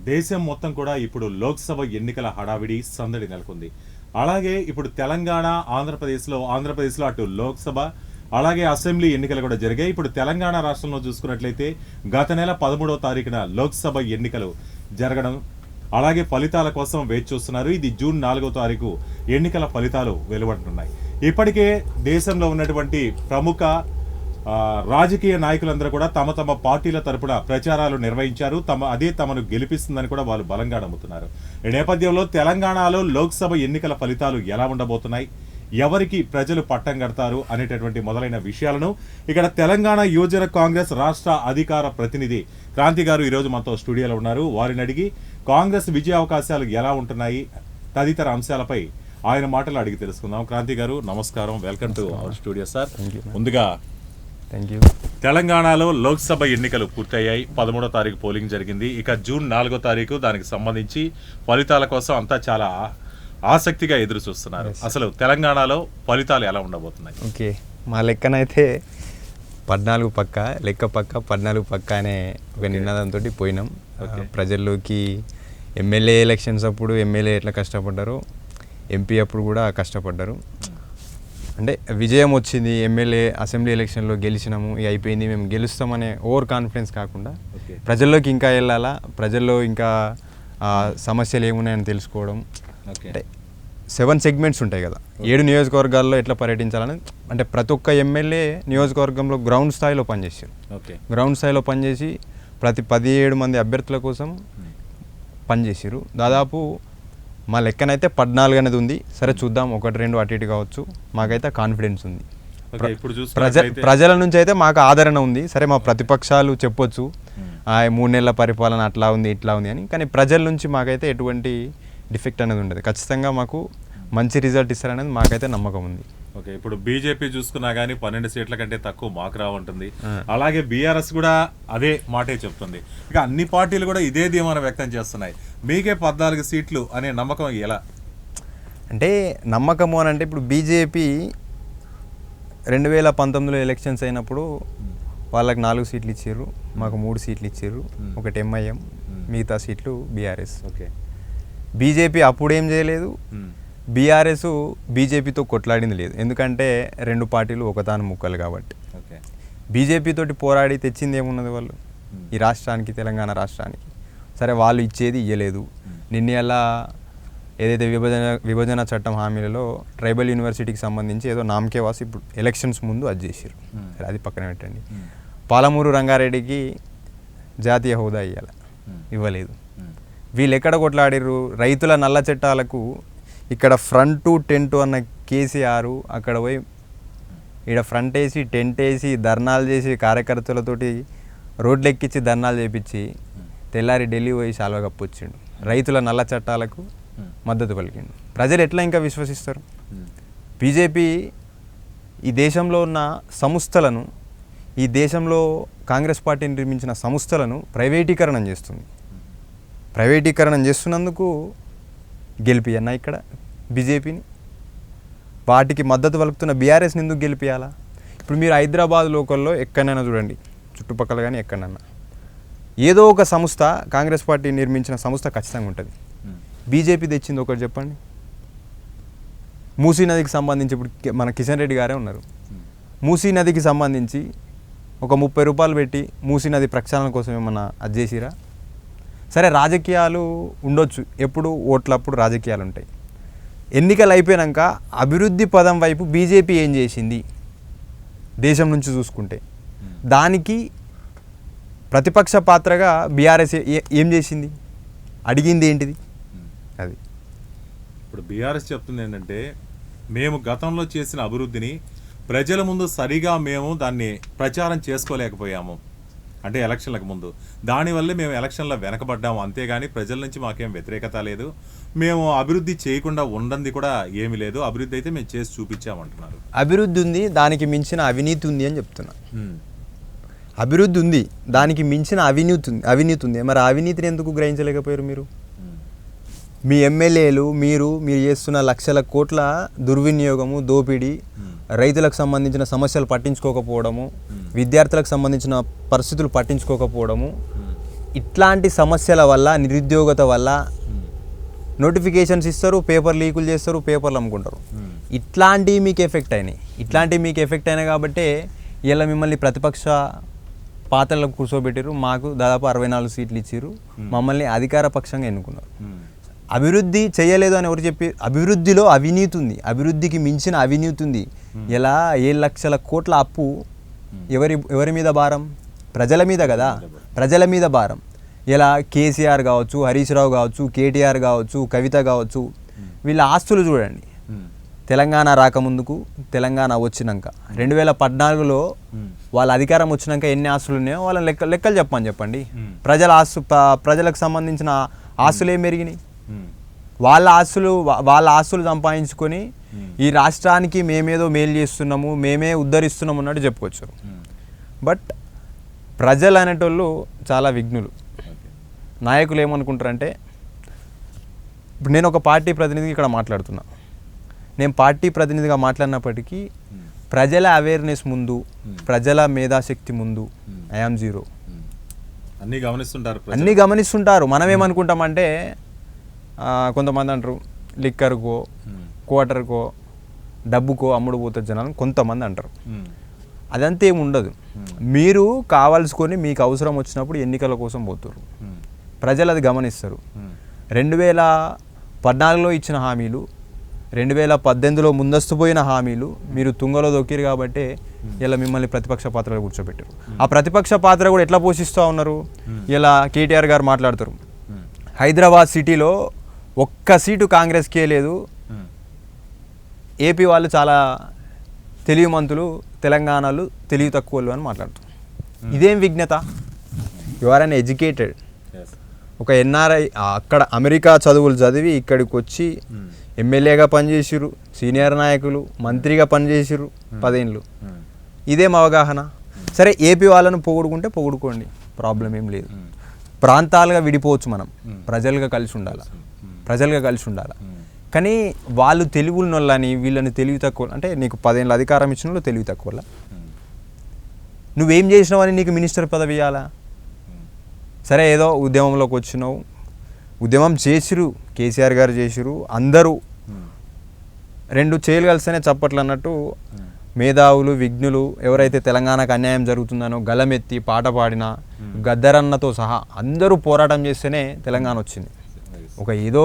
దేశం మొత్తం కూడా ఇప్పుడు లోక్సభ ఎన్నికల హడావిడి సందడి నెలకొంది. అలాగే ఇప్పుడు తెలంగాణ ఆంధ్రప్రదేశ్లో అటు లోక్సభ అలాగే అసెంబ్లీ ఎన్నికలు కూడా జరిగాయి. ఇప్పుడు తెలంగాణ రాష్ట్రంలో చూసుకున్నట్లయితే గత నెల 13వ తారీఖున లోక్సభ ఎన్నికలు జరగడం, అలాగే ఫలితాల కోసం వేచి చూస్తున్నారు. ఇది జూన్ 4వ తారీఖు ఎన్నికల ఫలితాలు వెలువడుతున్నాయి. ఇప్పటికే దేశంలో ఉన్నటువంటి ప్రముఖ రాజకీయ నాయకులందరూ కూడా తమ తమ పార్టీల తరపున ప్రచారాలు నిర్వహించారు. అదే తమను గెలిపిస్తుందని కూడా వాళ్ళు బలంగా నమ్ముతున్నారు. ఈ నేపథ్యంలో తెలంగాణలో లోక్సభ ఎన్నికల ఫలితాలు ఎలా ఉండబోతున్నాయి, ఎవరికి ప్రజలు పట్టం కడతారు అనేటటువంటి మొదలైన విషయాలను ఇక్కడ తెలంగాణ యువజన కాంగ్రెస్ రాష్ట్ర అధికార ప్రతినిధి క్రాంతి గారు ఈరోజు మనతో స్టూడియోలో ఉన్నారు. వారిని అడిగి కాంగ్రెస్ విజయ అవకాశాలు ఎలా ఉంటున్నాయి తదితర అంశాలపై ఆయన మాటలు అడిగి తెలుసుకుందాం. క్రాంతి గారు నమస్కారం, welcome to our studio sir. ముందుగా తెలంగాణలో లోక్సభ ఎన్నికలు పూర్తయ్యాయి. 13వ తారీఖు పోలింగ్ జరిగింది. ఇక జూన్ 4వ తారీఖు దానికి సంబంధించి ఫలితాల కోసం అంతా చాలా ఆసక్తిగా ఎదురు చూస్తున్నారు. అసలు తెలంగాణలో ఫలితాలు ఎలా ఉండబోతున్నాయి? ఓకే, మా లెక్కనైతే 14 పక్క అనే ఒక నినాదంతో పోయినాం ప్రజల్లోకి. ఎమ్మెల్యే ఎలక్షన్స్ అప్పుడు ఎమ్మెల్యే ఎట్లా కష్టపడ్డారో ఎంపీ అప్పుడు కూడా కష్టపడ్డారు. అంటే విజయం వచ్చింది, ఎమ్మెల్యే అసెంబ్లీ ఎలక్షన్లో గెలిచినాము, ఇక అయిపోయింది, మేము గెలుస్తామనే ఓవర్ కాన్ఫిడెన్స్ కాకుండా ప్రజల్లోకి ఇంకా వెళ్ళాలా, ప్రజల్లో ఇంకా సమస్యలు ఏమున్నాయని తెలుసుకోవడం. అంటే 7 సెగ్మెంట్స్ ఉంటాయి కదా, 7 నియోజకవర్గాల్లో ఎట్లా పర్యటించాలని, అంటే ప్రతి ఒక్క ఎమ్మెల్యే నియోజకవర్గంలో గ్రౌండ్ స్థాయిలో పనిచేసారు. గ్రౌండ్ స్థాయిలో పనిచేసి ప్రతి 17 మంది అభ్యర్థుల కోసం పనిచేసారు. దాదాపు మా లెక్కనైతే 14 అనేది ఉంది. సరే చూద్దాం, 1-2 అటు ఇటు కావచ్చు. మాకైతే కాన్ఫిడెన్స్ ఉంది. ప్రజల నుంచి అయితే మాకు ఆదరణ ఉంది. సరే మా ప్రతిపక్షాలు చెప్పొచ్చు 3 నెలల పరిపాలన అట్లా ఉంది ఇట్లా ఉంది అని, కానీ ప్రజల నుంచి మాకైతే ఎటువంటి డిఫెక్ట్ అనేది ఉండదు. ఖచ్చితంగా మాకు మంచి రిజల్ట్ ఇస్తారనేది మాకైతే నమ్మకం ఉంది. ఓకే, ఇప్పుడు బీజేపీ చూసుకున్నా కానీ 12 సీట్ల కంటే తక్కువ మాకు రావుంటుంది. అలాగే బీఆర్ఎస్ కూడా అదే మాటే చెప్తుంది. ఇక అన్ని పార్టీలు కూడా ఇదే ధీమాను వ్యక్తం చేస్తున్నాయి. మీకే 14 సీట్లు అనే నమ్మకం ఎలా? అంటే నమ్మకము అని అంటే ఇప్పుడు బీజేపీ 2019లో ఎలక్షన్స్ అయినప్పుడు వాళ్ళకి 4 సీట్లు ఇచ్చారు, మాకు 3 సీట్లు ఇచ్చారు. ఒకటి ఎంఐఎం, మిగతా సీట్లు బీఆర్ఎస్. ఓకే, బీజేపీ అప్పుడు ఏం చేయలేదు, బీఆర్ఎస్ బీజేపీతో కొట్లాడింది లేదు. ఎందుకంటే 2 పార్టీలు ఒకతాను ముక్కలు కాబట్టి. బీజేపీతోటి పోరాడి తెచ్చింది ఏమున్నది వాళ్ళు ఈ రాష్ట్రానికి, తెలంగాణ రాష్ట్రానికి? సరే వాళ్ళు ఇచ్చేది ఇయ్యలేదు. నిన్న ఏదైతే విభజన చట్టం హామీలలో ట్రైబల్ యూనివర్సిటీకి సంబంధించి ఏదో నామకే వాసి ఇప్పుడు ఎలక్షన్స్ ముందు అది చేసారు. సరే అది పక్కన పెట్టండి. పాలమూరు రంగారెడ్డికి జాతీయ హోదా ఇవ్వలేదు. వీళ్ళు ఎక్కడ కొట్లాడిర్రు? రైతుల నల్ల చట్టాలకు ఇక్కడ ఫ్రంట్ టెంట్ అన్న కేసీఆర్ అక్కడ పోయి ఇక్కడ ఫ్రంట్ వేసి టెంట్ వేసి ధర్నాలు చేసి కార్యకర్తలతోటి రోడ్లు ఎక్కించి ధర్నాలు చేపించి తెల్లారి ఢిల్లీ పోయి శాల్వా కప్పొచ్చిండు. రైతుల నల్ల చట్టాలకు మద్దతు పలికిండు. ప్రజలు ఎట్లా ఇంకా విశ్వసిస్తారు? బీజేపీ ఈ దేశంలో ఉన్న సంస్థలను, ఈ దేశంలో కాంగ్రెస్ పార్టీ నిర్మించిన సంస్థలను ప్రైవేటీకరణం చేస్తుంది. ప్రైవేటీకరణం చేస్తున్నందుకు గెలిపియన్నా ఇక్కడ బీజేపీని? వాటికి మద్దతు పలుకుతున్న బీఆర్ఎస్ని ఎందుకు గెలిపియాలా? ఇప్పుడు మీరు హైదరాబాద్ లోకల్లో ఎక్కడైనా చూడండి, చుట్టుపక్కల కానీ ఎక్కడన్నా ఏదో ఒక సంస్థ, కాంగ్రెస్ పార్టీ నిర్మించిన సంస్థ ఖచ్చితంగా ఉంటుంది. బీజేపీ తెచ్చింది ఒకటి చెప్పండి. మూసీ నదికి సంబంధించి ఇప్పుడు మన కిషన్ రెడ్డి గారే ఉన్నారు. మూసీ నదికి సంబంధించి ఒక 30 రూపాయలు పెట్టి మూసీ నది ప్రక్షాళన కోసం ఏమన్నా అది చేసిరా? సరే రాజకీయాలు ఉండొచ్చు, ఎప్పుడు ఓట్లప్పుడు రాజకీయాలు ఉంటాయి. ఎన్నికలు అయిపోయాక అభివృద్ధి పదం వైపు బీజేపీ ఏం చేసింది దేశం నుంచి చూసుకుంటే? దానికి ప్రతిపక్ష పాత్రగా బీఆర్ఎస్ ఏం చేసింది? అడిగింది ఏంటిది? అది ఇప్పుడు బీఆర్ఎస్ చెప్తుంది ఏంటంటే, మేము గతంలో చేసిన అభివృద్ధిని ప్రజల ముందు సరిగా మేము దాన్ని ప్రచారం చేసుకోలేకపోయాము. అంటే ఎలక్షన్లకు ముందు దానివల్లే మేము ఎలక్షన్లో వెనకబడ్డాము, అంతేగాని ప్రజల నుంచి మాకేం వ్యతిరేకత లేదు. మేము అభివృద్ధి చేయకుండా ఉండంది కూడా ఏమీ లేదు. అభివృద్ధి అయితే మేము చేసి చూపించామంటున్నారు. అభివృద్ధి ఉంది, దానికి మించిన అవినీతి ఉంది అని చెప్తున్నా. అభివృద్ధి ఉంది, దానికి మించిన అవినీతి ఉంది. మరి అవినీతిని ఎందుకు గ్రహించలేకపోయారు మీరు? మీ ఎమ్మెల్యేలు మీరు చేస్తున్న లక్షల కోట్ల దుర్వినియోగము, దోపిడీ, రైతులకు సంబంధించిన సమస్యలు పట్టించుకోకపోవడము, విద్యార్థులకు సంబంధించిన పరిస్థితులు పట్టించుకోకపోవడము, ఇట్లాంటి సమస్యల వల్ల, నిరుద్యోగత వల్ల నోటిఫికేషన్స్ ఇస్తారు, పేపర్ లీకులు చేస్తారు, పేపర్లు అమ్ముకుంటారు. ఇట్లాంటివి మీకు ఎఫెక్ట్ అయినాయి కాబట్టి ఇలా మిమ్మల్ని ప్రతిపక్ష పాత్రలకు కూర్చోబెట్టారు. మాకు దాదాపు 64 సీట్లు ఇచ్చారు, మమ్మల్ని అధికార పక్షంగా ఎన్నుకున్నారు. అభివృద్ధి చేయలేదు అని ఎవరు చెప్పి? అభివృద్ధిలో అవినీతి ఉంది, అభివృద్ధికి మించిన అవినీతి ఉంది. ఇలా 7 లక్షల కోట్ల అప్పు ఎవరి మీద భారం? ప్రజల మీద కదా, ప్రజల మీద భారం. ఇలా కేసీఆర్ కావచ్చు, హరీష్ రావు కావచ్చు, కేటీఆర్ కావచ్చు, కవిత కావచ్చు, వీళ్ళ ఆస్తులు చూడండి. తెలంగాణ రాకముందుకు, తెలంగాణ వచ్చినాక 2014లో వాళ్ళ అధికారం వచ్చినాక ఎన్ని ఆస్తులు ఉన్నాయో వాళ్ళ లెక్కలు చెప్పండి. ప్రజలకు సంబంధించిన ఆస్తులు ఏం పెరిగినాయి? వాళ్ళ ఆస్తులు సంపాదించుకొని ఈ రాష్ట్రానికి మేమేదో మేలు చేస్తున్నాము, మేమే ఉద్ధరిస్తున్నాము అన్నట్టు చెప్పుకోవచ్చు. బట్ ప్రజలు అనేటోళ్ళు చాలా విఘ్నులు. నాయకులు ఏమనుకుంటారంటే, ఇప్పుడు నేను ఒక పార్టీ ప్రతినిధిగా ఇక్కడ మాట్లాడుతున్నా, నేను పార్టీ ప్రతినిధిగా మాట్లాడినప్పటికీ ప్రజల అవేర్నెస్ ముందు, ప్రజల మేధాశక్తి ముందు ఐఆమ్ జీరో. అన్నీ గమనిస్తుంటారు. మనం ఏమనుకుంటామంటే, కొంతమంది అంటారు లిక్కర్కో, క్వార్టర్కో, డబ్బుకో అమ్ముడు పోతుంది జనాలు కొంతమంది అంటారు. అదంతా ఏమి ఉండదు. మీరు కావాల్సుకొని మీకు అవసరం వచ్చినప్పుడు ఎన్నికల కోసం పోతారు, ప్రజలు అది గమనిస్తారు. 2014లో ఇచ్చిన హామీలు, 2018లో ముందస్తు పోయిన హామీలు మీరు తుంగలో దొక్కిరు కాబట్టి ఇలా మిమ్మల్ని ప్రతిపక్ష పాత్రలో కూర్చోబెట్టారు. ఆ ప్రతిపక్ష పాత్ర కూడా ఎట్లా పోషిస్తూ ఉన్నారు? ఇలా కేటీఆర్ గారు మాట్లాడతారు, హైదరాబాద్ సిటీలో ఒక్క సీటు కాంగ్రెస్కే లేదు, ఏపీ వాళ్ళు చాలా తెలివిమంతులు, తెలంగాణలు తెలివి తక్కువలు అని మాట్లాడుతారు. ఇదేం విఘ్నత? You are uneducated. ఒక ఎన్ఆర్ఐ అక్కడ అమెరికా చదువులు చదివి ఇక్కడికి వచ్చి ఎమ్మెల్యేగా పనిచేసిరు, సీనియర్ నాయకులు, మంత్రిగా పనిచేసిరు 10 ఏళ్ళు. ఇదేం అవగాహన? సరే, ఏపీ వాళ్ళను పొగుడుకుంటే పొగుడుకోండి, ప్రాబ్లం ఏం లేదు. ప్రాంతాలుగా విడిపోవచ్చు, మనం ప్రజలుగా కలిసి ఉండాలి. కానీ వాళ్ళు తెలివున్నోళ్ళని వీళ్ళని తెలివి తక్కువ అంటే, నీకు 10 ఏళ్ళ అధికారం ఇచ్చిన వాళ్ళు తెలివి తక్కువ. నువ్వేం చేసినావని నీకు మినిస్టర్ పదవి ఇవ్వాలా? సరే, ఏదో ఉద్యమంలోకి వచ్చినావు, ఉద్యమం చేసిరు, కేసీఆర్ గారు చేసిరు, అందరూ 2 చేతులు కలిస్తేనే చప్పట్లు అన్నట్టు మేధావులు, విఘ్నులు ఎవరైతే తెలంగాణకు అన్యాయం జరుగుతుందనో గలమెత్తి పాట పాడినా, గద్దరన్నతో సహా అందరూ పోరాటం చేస్తేనే తెలంగాణ వచ్చింది. ఒక ఏదో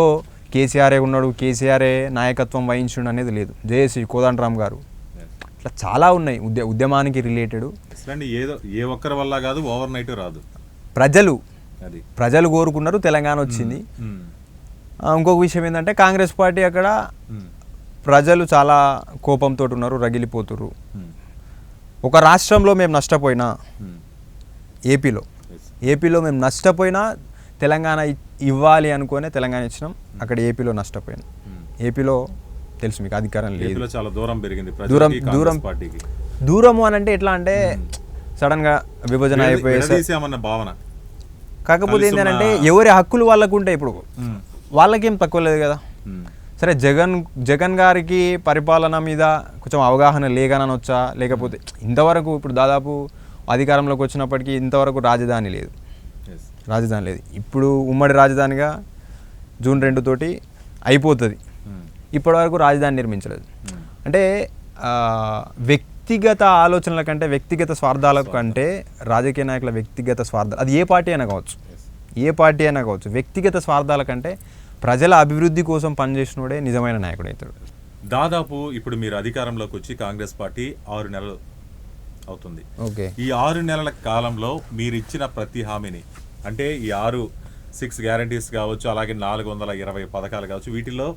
కేసీఆరే ఉన్నాడు, కేసీఆరే నాయకత్వం వహించుడు అనేది లేదు. జేఏసీ కోదండరామ్ గారు, ఇట్లా చాలా ఉన్నాయి ఉద్యమానికి రిలేటెడ్. ఏదో ఏ ఒక్కరి వల్ల కాదు, ఓవర్ నైట్ రాదు. ప్రజలు కోరుకున్నారు, తెలంగాణ వచ్చింది. ఇంకొక విషయం ఏంటంటే, కాంగ్రెస్ పార్టీ అక్కడ ప్రజలు చాలా కోపంతో ఉన్నారు, రగిలిపోతున్నారు. ఒక రాష్ట్రంలో మేము నష్టపోయినా, ఏపీలో మేము నష్టపోయినా తెలంగాణ ఇవ్వాలి అనుకునే తెలంగాణ ఇచ్చినాం. అక్కడ ఏపీలో నష్టపోయాను. ఏపీలో తెలుసు మీకు అధికారం లేదు, చాలా దూరం పెరిగింది, దూరము అని అంటే ఎట్లా అంటే సడన్గా విభజన అయిపోయేసామన్న భావన. కాకపోతే ఏంటంటే ఎవరి హక్కులు వాళ్ళకు ఉంటాయి. ఇప్పుడు వాళ్ళకేం తక్కువ లేదు కదా. సరే, జగన్ గారికి పరిపాలన మీద కొంచెం అవగాహన లేకనొచ్చా, లేకపోతే ఇంతవరకు ఇప్పుడు దాదాపు అధికారంలోకి వచ్చినప్పటికీ ఇంతవరకు రాజధాని లేదు. ఇప్పుడు ఉమ్మడి రాజధానిగా జూన్ 2 తోటి అయిపోతుంది. ఇప్పటివరకు రాజధాని నిర్మించలేదు. అంటే వ్యక్తిగత ఆలోచనల కంటే, వ్యక్తిగత స్వార్థాల కంటే, రాజకీయ నాయకుల వ్యక్తిగత స్వార్థాలు, అది ఏ పార్టీ అయినా కావచ్చు, వ్యక్తిగత స్వార్థాల కంటే ప్రజల అభివృద్ధి కోసం పనిచేసినోడే నిజమైన నాయకుడు అవుతాడు. దాదాపు ఇప్పుడు మీరు అధికారంలోకి వచ్చి కాంగ్రెస్ పార్టీ 6 నెలలు అవుతుంది. ఓకే, ఈ 6 నెలల కాలంలో మీరు ఇచ్చిన ప్రతి హామీని, అంటే ఈ 6 గ్యారంటీస్ కావచ్చు, అలాగే 420 పథకాలు కావచ్చు, వీటిల్లో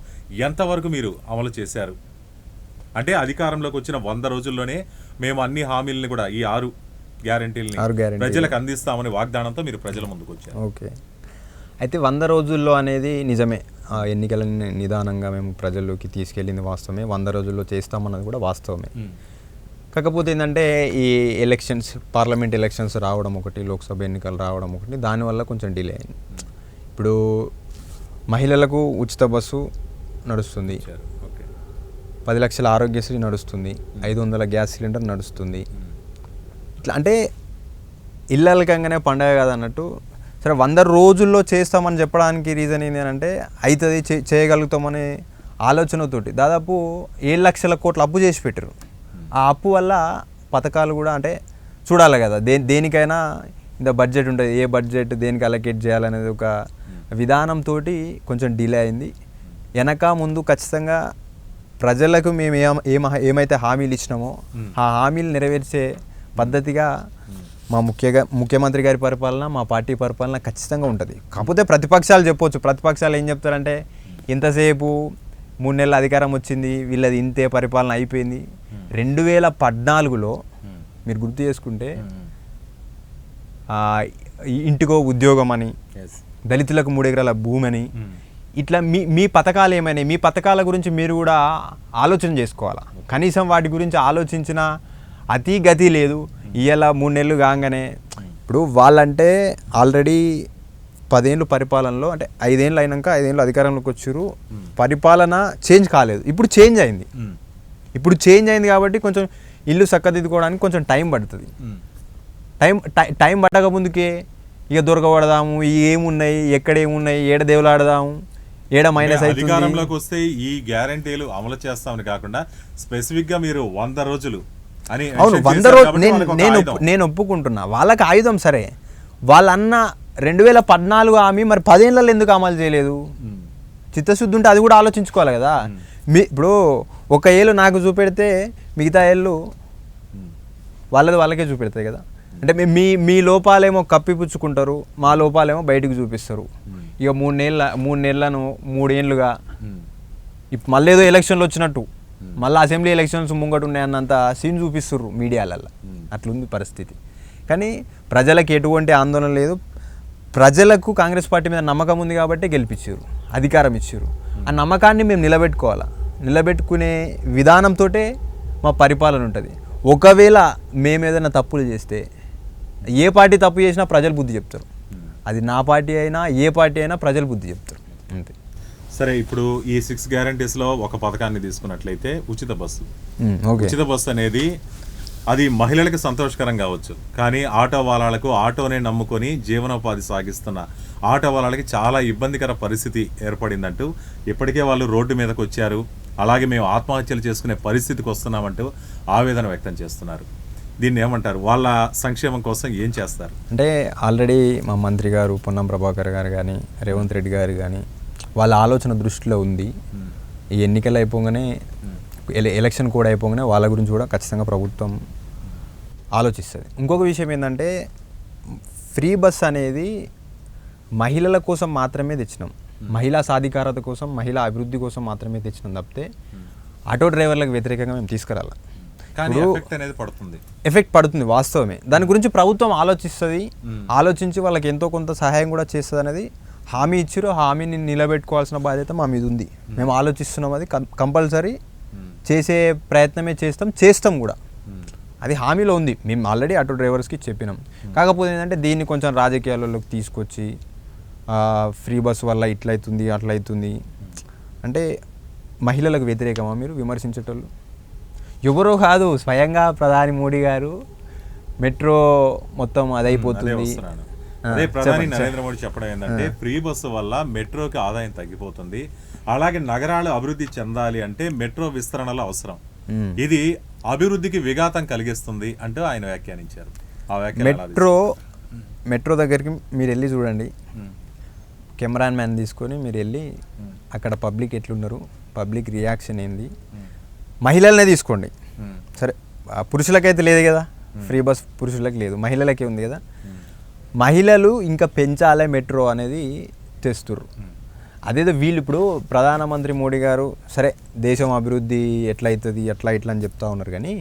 ఎంతవరకు మీరు అమలు చేశారు? అంటే అధికారంలోకి వచ్చిన 100 రోజుల్లోనే మేము అన్ని హామీలని కూడా ఈ 6 గ్యారంటీలని ప్రజలకు అందిస్తామని వాగ్దానంతో మీరు ప్రజల ముందుకు వచ్చారు. ఓకే, అయితే 100 రోజుల్లో అనేది నిజమే. ఎన్నికలని నిదానంగా మేము ప్రజల్లోకి తీసుకెళ్ళింది వాస్తవమే, 100 రోజుల్లో చేస్తామన్నది కూడా వాస్తవమే. కాకపోతే ఏంటంటే ఈ ఎలక్షన్స్, పార్లమెంట్ ఎలక్షన్స్ రావడం ఒకటి, లోక్సభ ఎన్నికలు రావడం ఒకటి, దానివల్ల కొంచెం డిలే అయింది. ఇప్పుడు మహిళలకు ఉచిత బస్సు నడుస్తుంది, 10 లక్షల ఆరోగ్యశ్రీ నడుస్తుంది, 500 గ్యాస్ సిలిండర్ నడుస్తుంది. ఇట్లా అంటే ఇళ్ళకంగానే పండగ కాదన్నట్టు సరే 100 రోజుల్లో చేస్తామని చెప్పడానికి రీజన్ ఏంటి అంటే అవుతుంది చేయగలుగుతామనే ఆలోచనతోటి దాదాపు 7 లక్షల కోట్ల అప్పు చేసి పెట్టారు. ఆ అప్పు వల్ల పథకాలు కూడా అంటే చూడాలి కదా, దేనికైనా ఇంత బడ్జెట్ ఉంటుంది, ఏ బడ్జెట్ దేనికి అలొకేట్ చేయాలనేది ఒక విధానంతో కొంచెం డిలే అయింది. వెనక ముందు ఖచ్చితంగా ప్రజలకు మేము ఏమైతే హామీలు ఇచ్చినామో ఆ హామీలు నెరవేర్చే పద్ధతిగా మా ముఖ్యమంత్రి గారి పరిపాలన, మా పార్టీ పరిపాలన ఖచ్చితంగా ఉంటుంది. కాకపోతే ప్రతిపక్షాలు చెప్పొచ్చు, ప్రతిపక్షాలు ఏం చెప్తారంటే ఇంతసేపు 3 నెలల అధికారం వచ్చింది, వీళ్ళది ఇంతే పరిపాలన అయిపోయింది. 2014లో మీరు గుర్తు చేసుకుంటే ఇంటికో ఉద్యోగం అని, దళితులకు 3 ఎకరాల భూమి అని, ఇట్లా మీ పథకాలు ఏమైనాయి, మీ పథకాల గురించి మీరు కూడా ఆలోచన చేసుకోవాలా. కనీసం వాటి గురించి ఆలోచించిన అతి గతి లేదు. ఇవాళ 3 నెలలు కాగానే ఇప్పుడు వాళ్ళంటే ఆల్రెడీ 10 ఏళ్ళు పరిపాలనలో అంటే 5 ఏళ్ళు అయినాక 5 ఏళ్ళు అధికారంలోకి వచ్చారు, పరిపాలన చేంజ్ కాలేదు. ఇప్పుడు చేంజ్ అయింది. ఇప్పుడు చేంజ్ అయింది కాబట్టి కొంచెం ఇల్లు చక్కదిద్దుకోవడానికి కొంచెం టైం పడుతుంది. టైం పట్టక ముందుకే ఇక దొరకబడదాము, ఏమున్నాయి, ఎక్కడ ఏమున్నాయి, ఏడ దేవులాడదాము, ఏడ మైనస్ అయితే అధికారంలోకి వస్తే ఈ గ్యారంటీలు అమలు చేస్తామని కాకుండా స్పెసిఫిక్ గా మీరు 100 రోజులు అని. అవును, 100 రోజులు నేను ఒప్పుకుంటున్నా. వాళ్ళకి ఆయుధం సరే, వాళ్ళన్న 2014 హామీ మరి 10 ఏళ్ళలో ఎందుకు అమలు చేయలేదు? చిత్తశుద్ధి ఉంటే అది కూడా ఆలోచించుకోవాలి కదా. ఇప్పుడు ఒక ఏళ్ళు నాకు చూపెడితే మిగతా ఏళ్ళు వాళ్ళకే చూపెడతాయి కదా. అంటే మీ లోపాలేమో కప్పిపుచ్చుకుంటారు, మా లోపాలేమో బయటకు చూపిస్తారు. ఇక 3 నెలలను 3 ఏళ్ళుగా మళ్ళీ ఏదో ఎలక్షన్లు వచ్చినట్టు మళ్ళీ అసెంబ్లీ ఎలక్షన్స్ ముంగట ఉన్నాయన్నంత సీన్ చూపిస్తుర్రు మీడియాలలో. అట్లుంది పరిస్థితి. కానీ ప్రజలకు ఎటువంటి ఆందోళన లేదు. ప్రజలకు కాంగ్రెస్ పార్టీ మీద నమ్మకం ఉంది కాబట్టి గెలిపించారు, అధికారం ఇచ్చారు. ఆ నమ్మకాన్ని మేము నిలబెట్టుకోవాలా. నిలబెట్టుకునే విధానంతో మా పరిపాలన ఉంటుంది. ఒకవేళ మేము ఏదైనా తప్పులు చేస్తే ఏ పార్టీ తప్పు చేసినా ప్రజలు బుద్ధి చెప్తారు. అది నా పార్టీ అయినా ఏ పార్టీ అయినా ప్రజలు బుద్ధి చెప్తారు అంతే. సరే, ఇప్పుడు ఈ 6 గ్యారంటీస్ లో ఒక పథకాన్ని తీసుకున్నట్లయితే ఉచిత బస్సు. ఉచిత బస్సు అనేది అది మహిళలకు సంతోషకరం కావచ్చు, కానీ ఆటో వాళ్ళకు ఆటోనే నమ్ముకొని జీవనోపాధి సాగిస్తున్న ఆటో వాళ్ళకి చాలా ఇబ్బందికర పరిస్థితి ఏర్పడిందంటూ ఇప్పటికే వాళ్ళు రోడ్డు మీదకి వచ్చారు. అలాగే మేము ఆత్మహత్యలు చేసుకునే పరిస్థితికి వస్తున్నామంటూ ఆవేదన వ్యక్తం చేస్తున్నారు. దీన్ని ఏమంటారు? వాళ్ళ సంక్షేమం కోసం ఏం చేస్తారు? అంటే ఆల్రెడీ మా మంత్రి గారు పొన్నం ప్రభాకర్ గారు కానీ, రేవంత్ రెడ్డి గారు కానీ వాళ్ళ ఆలోచన దృష్టిలో ఉంది. ఈ ఎన్నికలు అయిపోగానే, ఎలక్షన్ కూడా అయిపోగానే వాళ్ళ గురించి కూడా ఖచ్చితంగా ప్రభుత్వం ఆలోచిస్తుంది. ఇంకొక విషయం ఏంటంటే ఫ్రీ బస్ అనేది మహిళల కోసం మాత్రమే తెచ్చినాం, మహిళా సాధికారత కోసం, మహిళా అభివృద్ధి కోసం మాత్రమే తెచ్చినాం తప్పితే ఆటో డ్రైవర్లకు వ్యతిరేకంగా మేము తీసుకురాలి. ఎఫెక్ట్ పడుతుంది వాస్తవమే. దాని గురించి ప్రభుత్వం ఆలోచిస్తుంది, ఆలోచించి వాళ్ళకి ఎంతో కొంత సహాయం కూడా చేస్తుంది అనేది హామీ ఇచ్చారు. హామీని నిలబెట్టుకోవాల్సిన బాధ్యత మా మీద ఉంది. మేము ఆలోచిస్తున్నాం, అది కంపల్సరీ చేసే ప్రయత్నమే చేస్తాం కూడా. అది హామీలో ఉంది. మేము ఆల్రెడీ ఆటో డ్రైవర్స్కి చెప్పినాం. కాకపోతే ఏంటంటే దీన్ని కొంచెం రాజకీయాలలోకి తీసుకొచ్చి ఫ్రీ బస్ వల్ల ఇట్లయితుంది అట్లయితుంది అంటే మహిళలకు వ్యతిరేకమా మీరు విమర్శించేటోళ్ళు? ఎవరో కాదు, స్వయంగా ప్రధాని మోడీ గారు మెట్రో మొత్తం అదైపోతుంది. అదే ప్రధాని నరేంద్ర మోడీ చెప్పడం ఏంటంటే ఫ్రీ బస్సు వల్ల మెట్రోకి ఆదాయం తగ్గిపోతుంది, అలాగే నగరాలు అభివృద్ధి చెందాలి అంటే మెట్రో విస్తరణలో అవసరం, ఇది అభివృద్ధికి విఘాతం కలిగిస్తుంది అంటూ ఆయన వ్యాఖ్యానించారు. ఆ వ్యాఖ్య మెట్రో దగ్గరికి మీరు వెళ్ళి చూడండి, కెమెరాన్ మ్యాన్ తీసుకొని మీరు వెళ్ళి అక్కడ పబ్లిక్ ఎట్లున్నారు, పబ్లిక్ రియాక్షన్ ఏంది, మహిళలనే తీసుకోండి. సరే, పురుషులకైతే లేదు కదా ఫ్రీ బస్, పురుషులకు లేదు, మహిళలకే ఉంది కదా. మహిళలు ఇంకా పెంచాలే మెట్రో అనేది తెస్తుర్రు. అదేదో వీళ్ళు ఇప్పుడు ప్రధానమంత్రి మోడీ గారు సరే దేశం అభివృద్ధి ఎట్లయితుంది అట్లా ఇట్లా అని చెప్తా ఉన్నారు. కానీ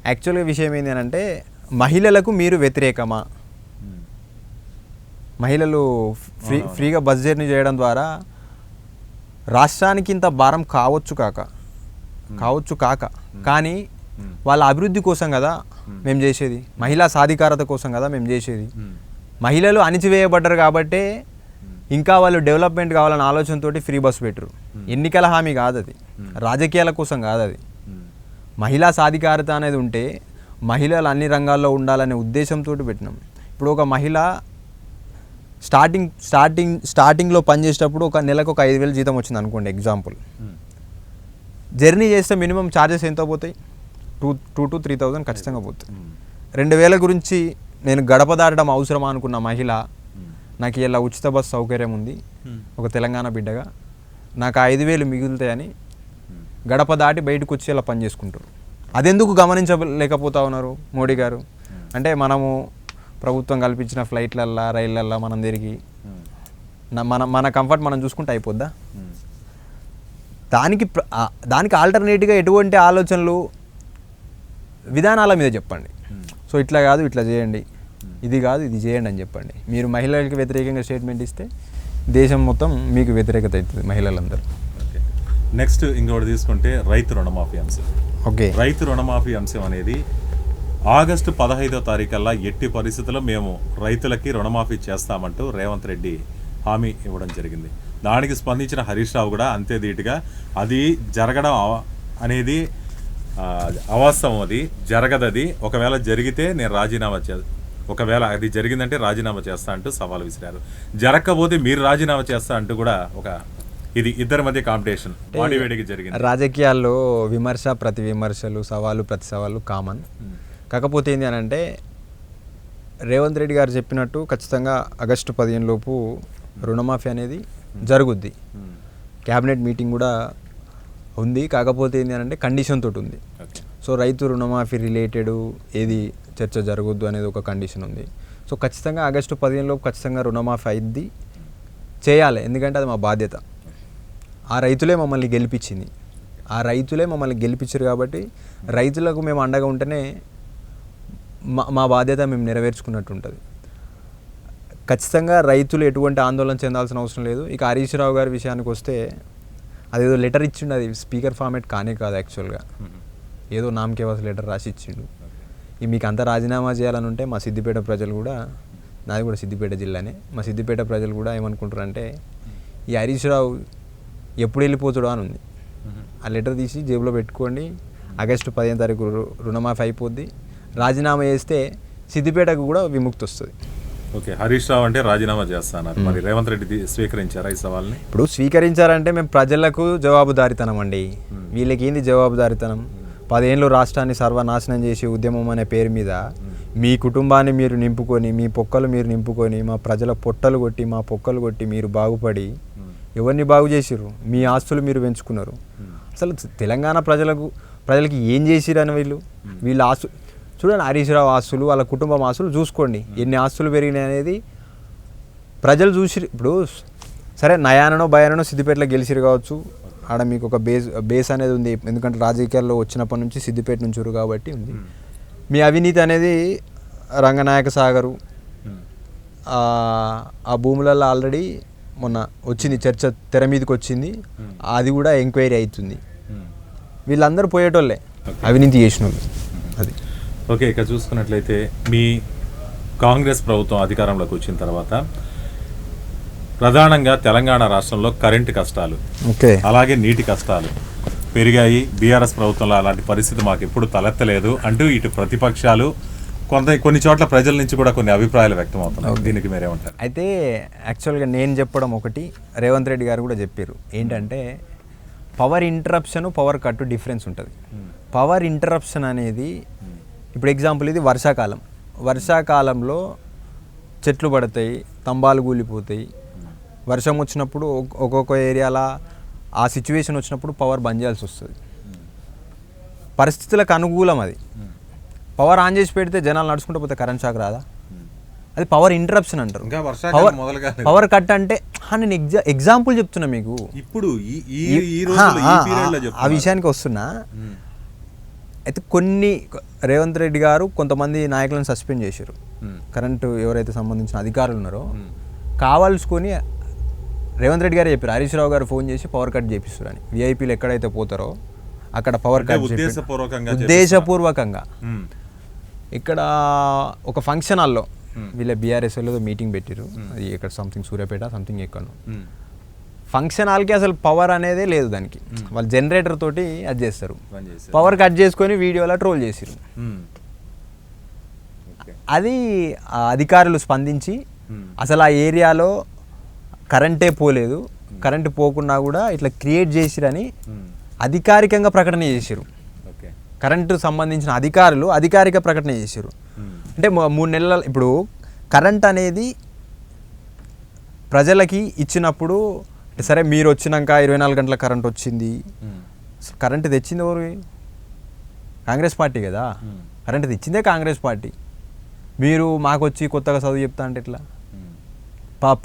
యాక్చువల్గా విషయం ఏంటి అంటే మహిళలకు మీరు వ్యతిరేకమా? మహిళలు ఫ్రీగా బస్ జర్నీ చేయడం ద్వారా రాష్ట్రానికి ఇంత భారం కావచ్చు కాక కానీ వాళ్ళ అభివృద్ధి కోసం కదా మేము చేసేది, మహిళా సాధికారత కోసం కదా మేము చేసేది. మహిళలు అణిచివేయబడ్డారు కాబట్టే ఇంకా వాళ్ళు డెవలప్మెంట్ కావాలన్న ఆలోచనతో ఫ్రీ బస్ పెట్టరు. ఎన్నికల హామీ కాదు అది, రాజకీయాల కోసం కాదు అది. మహిళా సాధికారత అనేది ఉంటే మహిళలు అన్ని రంగాల్లో ఉండాలనే ఉద్దేశంతో పెట్టినాం. ఇప్పుడు ఒక మహిళ స్టార్టింగ్లో పనిచేసేటప్పుడు ఒక నెలకు ఒక 5,000 జీతం వచ్చింది అనుకోండి ఎగ్జాంపుల్. జర్నీ చేస్తే మినిమం ఛార్జెస్ ఎంత పోతాయి? 2,000 to 3,000 ఖచ్చితంగా పోతాయి. 2,000 గురించి నేను గడప దాటడం అవసరమా అనుకున్న మహిళ, నాకు ఇలా ఉచిత బస్సు సౌకర్యం ఉంది ఒక తెలంగాణ బిడ్డగా, నాకు 5,000 మిగులుతాయని గడప దాటి బయటకు వచ్చి ఇలా పని చేసుకుంటారు. అదెందుకు గమనించలేకపోతా ఉన్నారు మోడీ గారు? అంటే మనము ప్రభుత్వం కల్పించిన ఫ్లైట్లల్లో రైళ్ళల్లో మనం తిరిగి మన కంఫర్ట్ మనం చూసుకుంటే అయిపోద్దా? దానికి ఆల్టర్నేటివ్గా ఎటువంటి ఆలోచనలు, విధానాల మీద చెప్పండి. సో ఇట్లా కాదు ఇట్లా చేయండి, ఇది కాదు ఇది చేయండి అని చెప్పండి. మీరు మహిళలకు వ్యతిరేకంగా స్టేట్మెంట్ ఇస్తే దేశం మొత్తం మీకు వ్యతిరేకత అవుతుంది, మహిళలందరూ. నెక్స్ట్ ఇంకోటి తీసుకుంటే రైతు రుణమాఫీ అంశం. ఓకే, రైతు రుణమాఫీ అంశం అనేది ఆగస్టు 15వ తారీఖల్లా ఎట్టి పరిస్థితుల్లో మేము రైతులకి రుణమాఫీ చేస్తామంటూ రేవంత్ రెడ్డి హామీ ఇవ్వడం జరిగింది. దానికి స్పందించిన హరీష్ రావు కూడా అంతే ధీటుగా అది జరగడం అనేది అవాస్తవం, అది జరగదది, ఒకవేళ జరిగితే నేను రాజీనామా ఒకవేళ అది జరిగిందంటే రాజీనామా చేస్తా అంటూ సవాల్ విసిరారు. జరగకపోతే మీరు రాజీనామా చేస్తా అంటూ కూడా ఒక ఇది ఇద్దరి మధ్య కాంపిటీషన్ వాడివేడికి జరిగింది. రాజకీయాల్లో విమర్శ ప్రతి విమర్శలు, సవాలు ప్రతి సవాలు కామన్. కాకపోతే ఏంటి అని అంటే రేవంత్ రెడ్డి గారు చెప్పినట్టు ఖచ్చితంగా ఆగస్టు 15 లోపు రుణమాఫీ అనేది జరుగుద్ది. క్యాబినెట్ మీటింగ్ కూడా ఉంది. కాకపోతే ఏంటి అని అంటే కండిషన్ తోటి ఉంది. సో రైతు రుణమాఫీ రిలేటెడ్ ఏది చర్చ జరగొద్దు అనేది ఒక కండిషన్ ఉంది. సో ఖచ్చితంగా ఆగస్టు 15 లోపు ఖచ్చితంగా రుణమాఫీ అయింది, చేయాలి. ఎందుకంటే అది మా బాధ్యత. ఆ రైతులే మమ్మల్ని గెలిపించారు కాబట్టి రైతులకు మేము అండగా ఉంటేనే మా బాధ్యత మేము నెరవేర్చుకున్నట్టు ఉంటుంది. ఖచ్చితంగా రైతులు ఎటువంటి ఆందోళన చెందాల్సిన అవసరం లేదు. ఇక హరీష్ రావు గారి విషయానికి వస్తే అదేదో లెటర్ ఇచ్చిండు, అది స్పీకర్ ఫార్మేట్ కానే కాదు యాక్చువల్గా. ఏదో నామకేవాస్ లెటర్ రాసి ఇచ్చిండు. మీకు అంతా రాజీనామా చేయాలని ఉంటే మా సిద్దిపేట ప్రజలు కూడా, నాది కూడా సిద్దిపేట జిల్లానే, మా సిద్దిపేట ప్రజలు కూడా ఏమనుకుంటారు అంటే ఈ హరీష్ రావు ఎప్పుడు వెళ్ళిపోతాడో అని ఉంది. ఆ లెటర్ తీసి జేబులో పెట్టుకోండి, ఆగస్టు 15 తారీఖు రుణమాఫీ అయిపోద్ది, రాజీనామా చేస్తే సిద్దిపేటకు కూడా విముక్తి వస్తుంది. ఓకే, హరీష్ రావు అంటే రాజీనామా చేస్తాన్నారు. మరి రేవంత్ రెడ్డి స్వీకరించారా ఈ సవాల్ని? ఇప్పుడు స్వీకరించారంటే మేము ప్రజలకు జవాబుదారితనం అండి. వీళ్ళకి ఏంది జవాబుదారితనం? 10 ఏళ్ళు రాష్ట్రాన్ని సర్వనాశనం చేసి ఉద్యమం అనే పేరు మీద మీ కుటుంబాన్ని మీరు నింపుకొని, మీ పొక్కలు మీరు నింపుకొని, మా ప్రజల పొట్టలు కొట్టి, మా పొక్కలు కొట్టి మీరు బాగుపడి ఎవరిని బాగు చేసిర్రు? మీ ఆస్తులు మీరు పెంచుకున్నారు. అసలు తెలంగాణ ప్రజలకి ఏం చేసిరని వీళ్ళ ఆస్తులు చూడండి. హరీష్ రావు ఆస్తులు, వాళ్ళ కుటుంబం ఆస్తులు చూసుకోండి, ఎన్ని ఆస్తులు పెరిగినాయి అనేది ప్రజలు చూసి. ఇప్పుడు సరే నయానో భయానో సిద్దిపేటలో గెలిచిరు కావచ్చు, ఆడ మీకు ఒక బేస్ అనేది ఉంది. ఎందుకంటే రాజకీయాల్లో వచ్చినప్పటి నుంచి సిద్దిపేట నుంచి కాబట్టి ఉంది. మీ అవినీతి అనేది రంగనాయక సాగరు ఆ భూములలో ఆల్రెడీ మొన్న వచ్చింది, చర్చ తెర మీదకి వచ్చింది, అది కూడా ఎంక్వైరీ అవుతుంది. వీళ్ళందరూ పోయేటోళ్ళే, అవినీతి చేసిన వాళ్ళు. అది ఓకే. ఇక చూసుకున్నట్లయితే మీ కాంగ్రెస్ ప్రభుత్వం అధికారంలోకి వచ్చిన తర్వాత ప్రధానంగా తెలంగాణ రాష్ట్రంలో కరెంటు కష్టాలు, అలాగే నీటి కష్టాలు పెరిగాయి. బీఆర్ఎస్ ప్రభుత్వంలో అలాంటి పరిస్థితి మాకు ఎప్పుడు తలెత్తలేదు అంటూ ఇటు ప్రతిపక్షాలు, కొన్ని చోట్ల ప్రజల నుంచి కూడా కొన్ని అభిప్రాయాలు వ్యక్తం అవుతున్నాయి. దీనికి మీరేమంటారు? అయితే యాక్చువల్గా నేను చెప్పడం ఒకటి, రేవంత్ రెడ్డి గారు కూడా చెప్పారు. ఏంటంటే power interruption, power cut difference ఉంటుంది. పవర్ ఇంటరప్షన్ అనేది ఇప్పుడు ఎగ్జాంపుల్ ఇది వర్షాకాలంలో చెట్లు పడతాయి, స్తంభాలు కూలిపోతాయి. వర్షం వచ్చినప్పుడు ఒక్కొక్క ఏరియాలో ఆ సిచ్యువేషన్ వచ్చినప్పుడు పవర్ బంద్ చేయాల్సి వస్తుంది. పరిస్థితులకు అనుకూలం అది. పవర్ ఆన్ చేసి పెడితే జనాలు నడుచుకుంటూ పోతే కరెంట్ షాక్ రాదా? అది పవర్ ఇంటరప్షన్ అంటారు. పవర్ కట్ అంటే నేను ఎగ్జాంపుల్ చెప్తున్నా మీకు. ఇప్పుడు ఆ విషయానికి వస్తున్నా. అయితే కొన్ని రేవంత్ రెడ్డి గారు కొంతమంది నాయకులను సస్పెండ్ చేశారు. కరెంటు ఎవరైతే సంబంధించిన అధికారులు ఉన్నారో కావాల్సుకొని రేవంత్ రెడ్డి గారు చెప్పారు, హరీష్ రావు గారు ఫోన్ చేసి పవర్ కట్ చేపిస్తారు అని. విఐపీలు ఎక్కడైతే పోతారో అక్కడ పవర్ కట్ ఉద్దేశపూర్వకంగా. ఇక్కడ ఒక ఫంక్షన్ హాల్లో వీళ్ళ బీఆర్ఎస్ వాళ్ళతో మీటింగ్ పెట్టారు. అది ఇక్కడ సంథింగ్ సూర్యాపేట సంథింగ్ ఎక్కడో ఫంక్షన్ హాల్కి అసలు పవర్ అనేదే లేదు. దానికి వాళ్ళు జనరేటర్ తోటి అది చేస్తారు. పవర్ కట్ చేసుకొని వీడియోలో ట్రోల్ చేసారు. అది అధికారులు స్పందించి అసలు ఆ ఏరియాలో కరెంటే పోలేదు, కరెంటు పోకున్నా కూడా ఇట్లా క్రియేట్ చేసిరని అధికారికంగా ప్రకటన చేసిరు. కరెంటు సంబంధించిన అధికారులు అధికారిక ప్రకటన చేసిరు. అంటే 3 నెలల ఇప్పుడు కరెంట్ అనేది ప్రజలకి ఇచ్చినప్పుడు సరే మీరు వచ్చినాక 24 గంటల కరెంట్ వచ్చింది. కరెంటు తెచ్చింది ఎవరు? కాంగ్రెస్ పార్టీ కదా. కరెంటు తెచ్చిందే కాంగ్రెస్ పార్టీ. మీరు మాకు వచ్చి కొత్తగా చదువు చెప్తా అంటే ఎట్లా?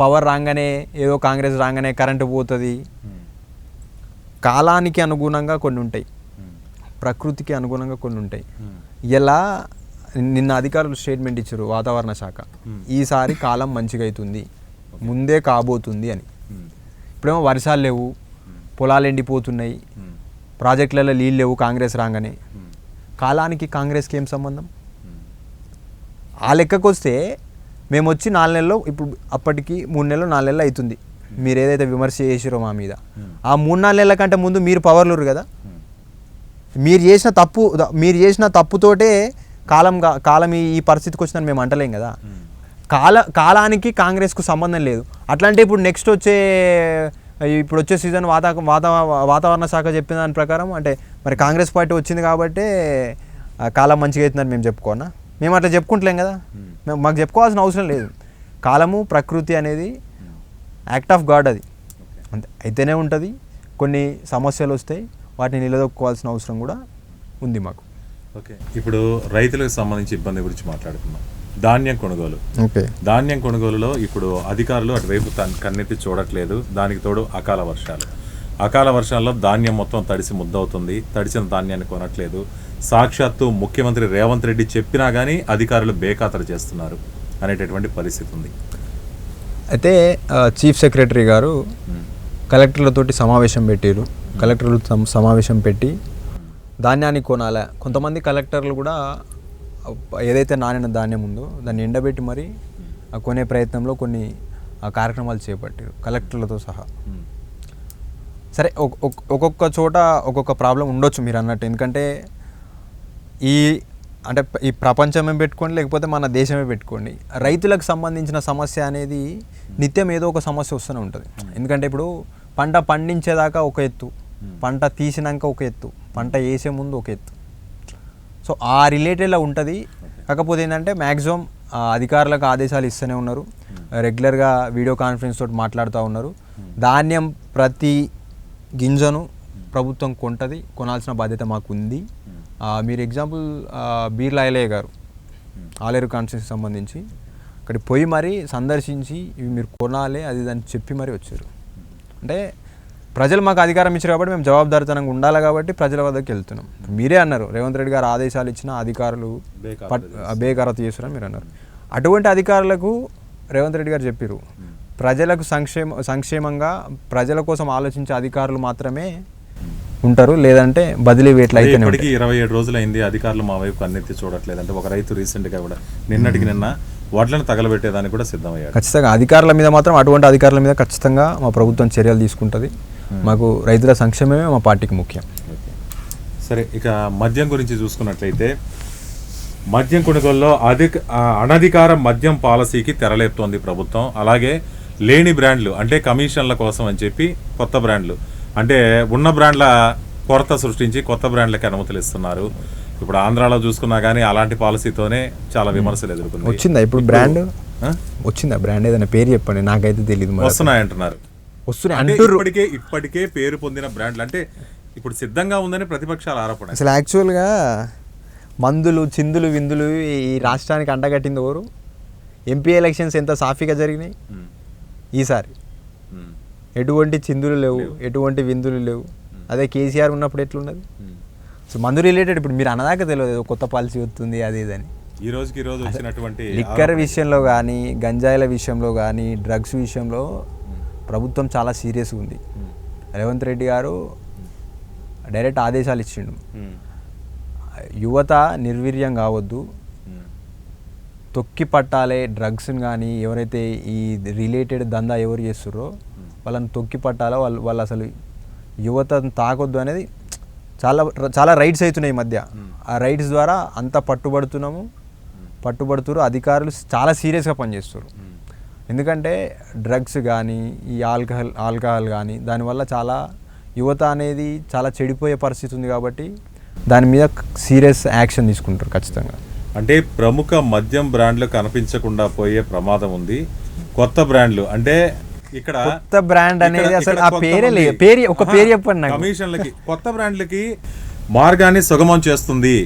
పవర్ రాగానే ఏదో కాంగ్రెస్ రాగానే కరెంటు పోతుంది. కాలానికి అనుగుణంగా కొన్ని ఉంటాయి, ప్రకృతికి అనుగుణంగా కొన్ని ఉంటాయి. ఇలా నిన్న అధికారులు స్టేట్మెంట్ ఇచ్చారు వాతావరణ శాఖ, ఈసారి కాలం మంచిగా అవుతుంది, ముందే కాబోతుంది అని. ఇప్పుడేమో వర్షాలు లేవు, పొలాలు ఎండిపోతున్నాయి, ప్రాజెక్టులలో నీళ్ళు లేవు కాంగ్రెస్ రాగానే. కాలానికి కాంగ్రెస్కి ఏం సంబంధం? ఆ లెక్కకు వస్తే మేము వచ్చి 4 నెలలు, ఇప్పుడు అప్పటికి 3 నెలలు 4 నెలలు అవుతుంది మీరు ఏదైతే విమర్శ చేసిరో మా మీద. ఆ 3-4 నెలల కంటే ముందు మీరు పవర్లురు కదా. మీరు చేసిన తప్పుతోటే కాలం ఈ పరిస్థితికి వచ్చిందని మేము అంటలేం కదా. కాలానికి కాంగ్రెస్కు సంబంధం లేదు. అట్లాంటి ఇప్పుడు నెక్స్ట్ వచ్చే సీజన్ వాతావరణ శాఖ చెప్పిన దాని ప్రకారం అంటే మరి కాంగ్రెస్ పార్టీ వచ్చింది కాబట్టి కాలం మంచిగా అవుతుందని మేము చెప్పుకోనా? మేము అట్లా చెప్పుకుంటలేం కదా. మాకు చెప్పుకోవాల్సిన అవసరం లేదు. కాలము ప్రకృతి అనేది యాక్ట్ ఆఫ్ గాడ్, అది అంతే అయితేనే ఉంటుంది. కొన్ని సమస్యలు వస్తాయి, వాటిని నిలదొక్కుకోవాల్సిన అవసరం కూడా ఉంది మాకు. ఓకే, ఇప్పుడు రైతులకు సంబంధించి ఇబ్బంది గురించి మాట్లాడుతున్నాం. ధాన్యం కొనుగోలు. ఓకే, ధాన్యం కొనుగోలులో ఇప్పుడు అధికారులు అటువైపు కన్నెత్తి చూడట్లేదు. దానికి తోడు అకాల వర్షాల్లో ధాన్యం మొత్తం తడిసి ముద్దవుతుంది. తడిసిన ధాన్యాన్ని కొనట్లేదు. సాక్షాత్తు ముఖ్యమంత్రి రేవంత్ రెడ్డి చెప్పినా కానీ అధికారులు బేఖాతరు చేస్తున్నారు అనేటటువంటి పరిస్థితి ఉంది. అయితే చీఫ్ సెక్రటరీ గారు కలెక్టర్లతోటి సమావేశం పెట్టారు. కలెక్టర్లు సమావేశం పెట్టి ధాన్యాన్ని కొనాలి. కొంతమంది కలెక్టర్లు కూడా ఏదైతే నానిన ధాన్యం ఉందో దాన్ని ఎండబెట్టి మరి కొనే ప్రయత్నంలో కొన్ని కార్యక్రమాలు చేపట్టారు కలెక్టర్లతో సహా. సరే, ఒక్కొక్క చోట ఒక్కొక్క ప్రాబ్లం ఉండొచ్చు మీరు అన్నట్టు. ఎందుకంటే ఈ ప్రపంచమే పెట్టుకోండి, లేకపోతే మన దేశమే పెట్టుకోండి, రైతులకు సంబంధించిన సమస్య అనేది నిత్యం ఏదో ఒక సమస్య వస్తూనే ఉంటుంది. ఎందుకంటే ఇప్పుడు పంట పండించేదాకా ఒక ఎత్తు, పంట తీసినాక ఒక ఎత్తు, పంట వేసే ముందు ఒక ఎత్తు. సో ఆ రిలేటెడ్లో ఉంటుంది. కాకపోతే ఏంటంటే మ్యాక్సిమం అధికారులకు ఆదేశాలు ఇస్తూనే ఉన్నారు, రెగ్యులర్గా వీడియో కాన్ఫరెన్స్ తోటి మాట్లాడుతూ ఉన్నారు. ధాన్యం ప్రతి గింజను ప్రభుత్వం కొంటది, కొనాల్సిన బాధ్యత మాకు ఉంది. మీరు ఎగ్జాంపుల్ బీర్లా ఐలయ్య గారు ఆలేరు కాన్స్టిట్యూన్సీకి సంబంధించి అక్కడికి పోయి మరీ సందర్శించి ఇవి మీరు కొనాలి అది దాన్ని చెప్పి మరీ వచ్చారు. అంటే ప్రజలు మాకు అధికారం ఇచ్చారు కాబట్టి మేము జవాబుదారితనంగా ఉండాలి కాబట్టి ప్రజల వద్దకు వెళ్తున్నాం. మీరే అన్నారు రేవంత్ రెడ్డి గారు ఆదేశాలు ఇచ్చిన అధికారులు బేఖాతరు చేస్తున్నారని మీరు అన్నారు. అటువంటి అధికారులకు రేవంత్ రెడ్డి గారు చెప్పారు, ప్రజలకు సంక్షేమంగా ప్రజల కోసం ఆలోచించే అధికారులు మాత్రమే ఉంటారు, లేదంటే బదిలీ వేట్లు అయితే. 27 రోజులైంది అధికారులు మా వైపు కన్నెత్తి చూడట్లేదు. అంటే ఒక రైతు రీసెంట్గా కూడా నిన్న వడ్లను తగలబెట్టేదానికి కూడా సిద్ధమయ్యారు. ఖచ్చితంగా అధికారుల మీద మాత్రం, అటువంటి అధికారుల మీద ఖచ్చితంగా మా ప్రభుత్వం చర్యలు తీసుకుంటుంది. మాకు రైతుల సంక్షేమమే మా పార్టీకి ముఖ్యం. సరే, ఇక మద్యం గురించి చూసుకున్నట్లయితే మద్యం కొనుగోలులో అనధికార మద్యం పాలసీకి తెరలేపుతోంది ప్రభుత్వం. అలాగే లేని బ్రాండ్లు అంటే కమిషన్ల కోసం అని చెప్పి కొత్త బ్రాండ్లు, అంటే ఉన్న బ్రాండ్ల కొరత సృష్టించి కొత్త బ్రాండ్లకి అనుమతులు ఇస్తున్నారు. ఇప్పుడు ఆంధ్రాలో చూసుకున్నా కానీ అలాంటి పాలసీతోనే చాలా విమర్శలు ఎదుర్కొంది. వచ్చిందా ఇప్పుడు బ్రాండ్? వచ్చిందా బ్రాండ్? ఏదైనా పేరు చెప్పండి, నాకైతే తెలియదు. వస్తున్నాయంటున్నారు. ఇప్పటికే పేరు పొందిన బ్రాండ్లు అంటే ఇప్పుడు సిద్ధంగా ఉందని ప్రతిపక్షాల ఆరోపణ. అసలు యాక్చువల్గా మందులు చిందులు విందులు ఈ రాష్ట్రానికి అంటగట్టింది ఎవరు? ఎంపీ ఎలక్షన్స్ ఎంత సాఫీగా జరిగినాయి. ఈసారి ఎటువంటి చిందులు లేవు, ఎటువంటి విందులు లేవు. అదే కేసీఆర్ ఉన్నప్పుడు ఎట్లున్నది? సో మందు రిలేటెడ్ ఇప్పుడు మీరు అన్నదాకా తెలియదు కొత్త పాలసీ వస్తుంది అది ఇదని. ఈ రోజుకి వచ్చినటువంటి లిక్కర్ విషయంలో కానీ, గంజాయిల విషయంలో కానీ, డ్రగ్స్ విషయంలో ప్రభుత్వం చాలా సీరియస్గా ఉంది. రేవంత్ రెడ్డి గారు డైరెక్ట్ ఆదేశాలు ఇచ్చిండు, యువత నిర్వీర్యం కావద్దు, తొక్కి పట్టాలే డ్రగ్స్ని కానీ ఎవరైతే ఈ రిలేటెడ్ దందా ఎవరు చేస్తారో వాళ్ళని తొక్కి పట్టాలో, వాళ్ళు అసలు యువతను తాకొద్దు అనేది చాలా రైట్స్ అవుతున్నాయి ఈ మధ్య. ఆ రైట్స్ ద్వారా అంతా పట్టుబడుతున్నారు. అధికారులు చాలా సీరియస్గా పనిచేస్తారు. ఎందుకంటే డ్రగ్స్ కానీ ఈ ఆల్కహాల్ కానీ దానివల్ల చాలా యువత అనేది చాలా చెడిపోయే పరిస్థితి ఉంది కాబట్టి దాని మీద సీరియస్ యాక్షన్ తీసుకుంటారు ఖచ్చితంగా. అంటే ప్రముఖ మద్యం బ్రాండ్లు కనిపించకుండా పోయే ప్రమాదం ఉంది. కొత్త బ్రాండ్లు అంటే ఇక్కడ కొత్త బ్రాండ్ అనేది అసలు ఆ పేరే లేదు. ఒక పేరు చెప్పండి నాకు. కమిషన్లకి కొత్త బ్రాండ్లకి మార్గాన్ని సుగమం చేస్తుంది,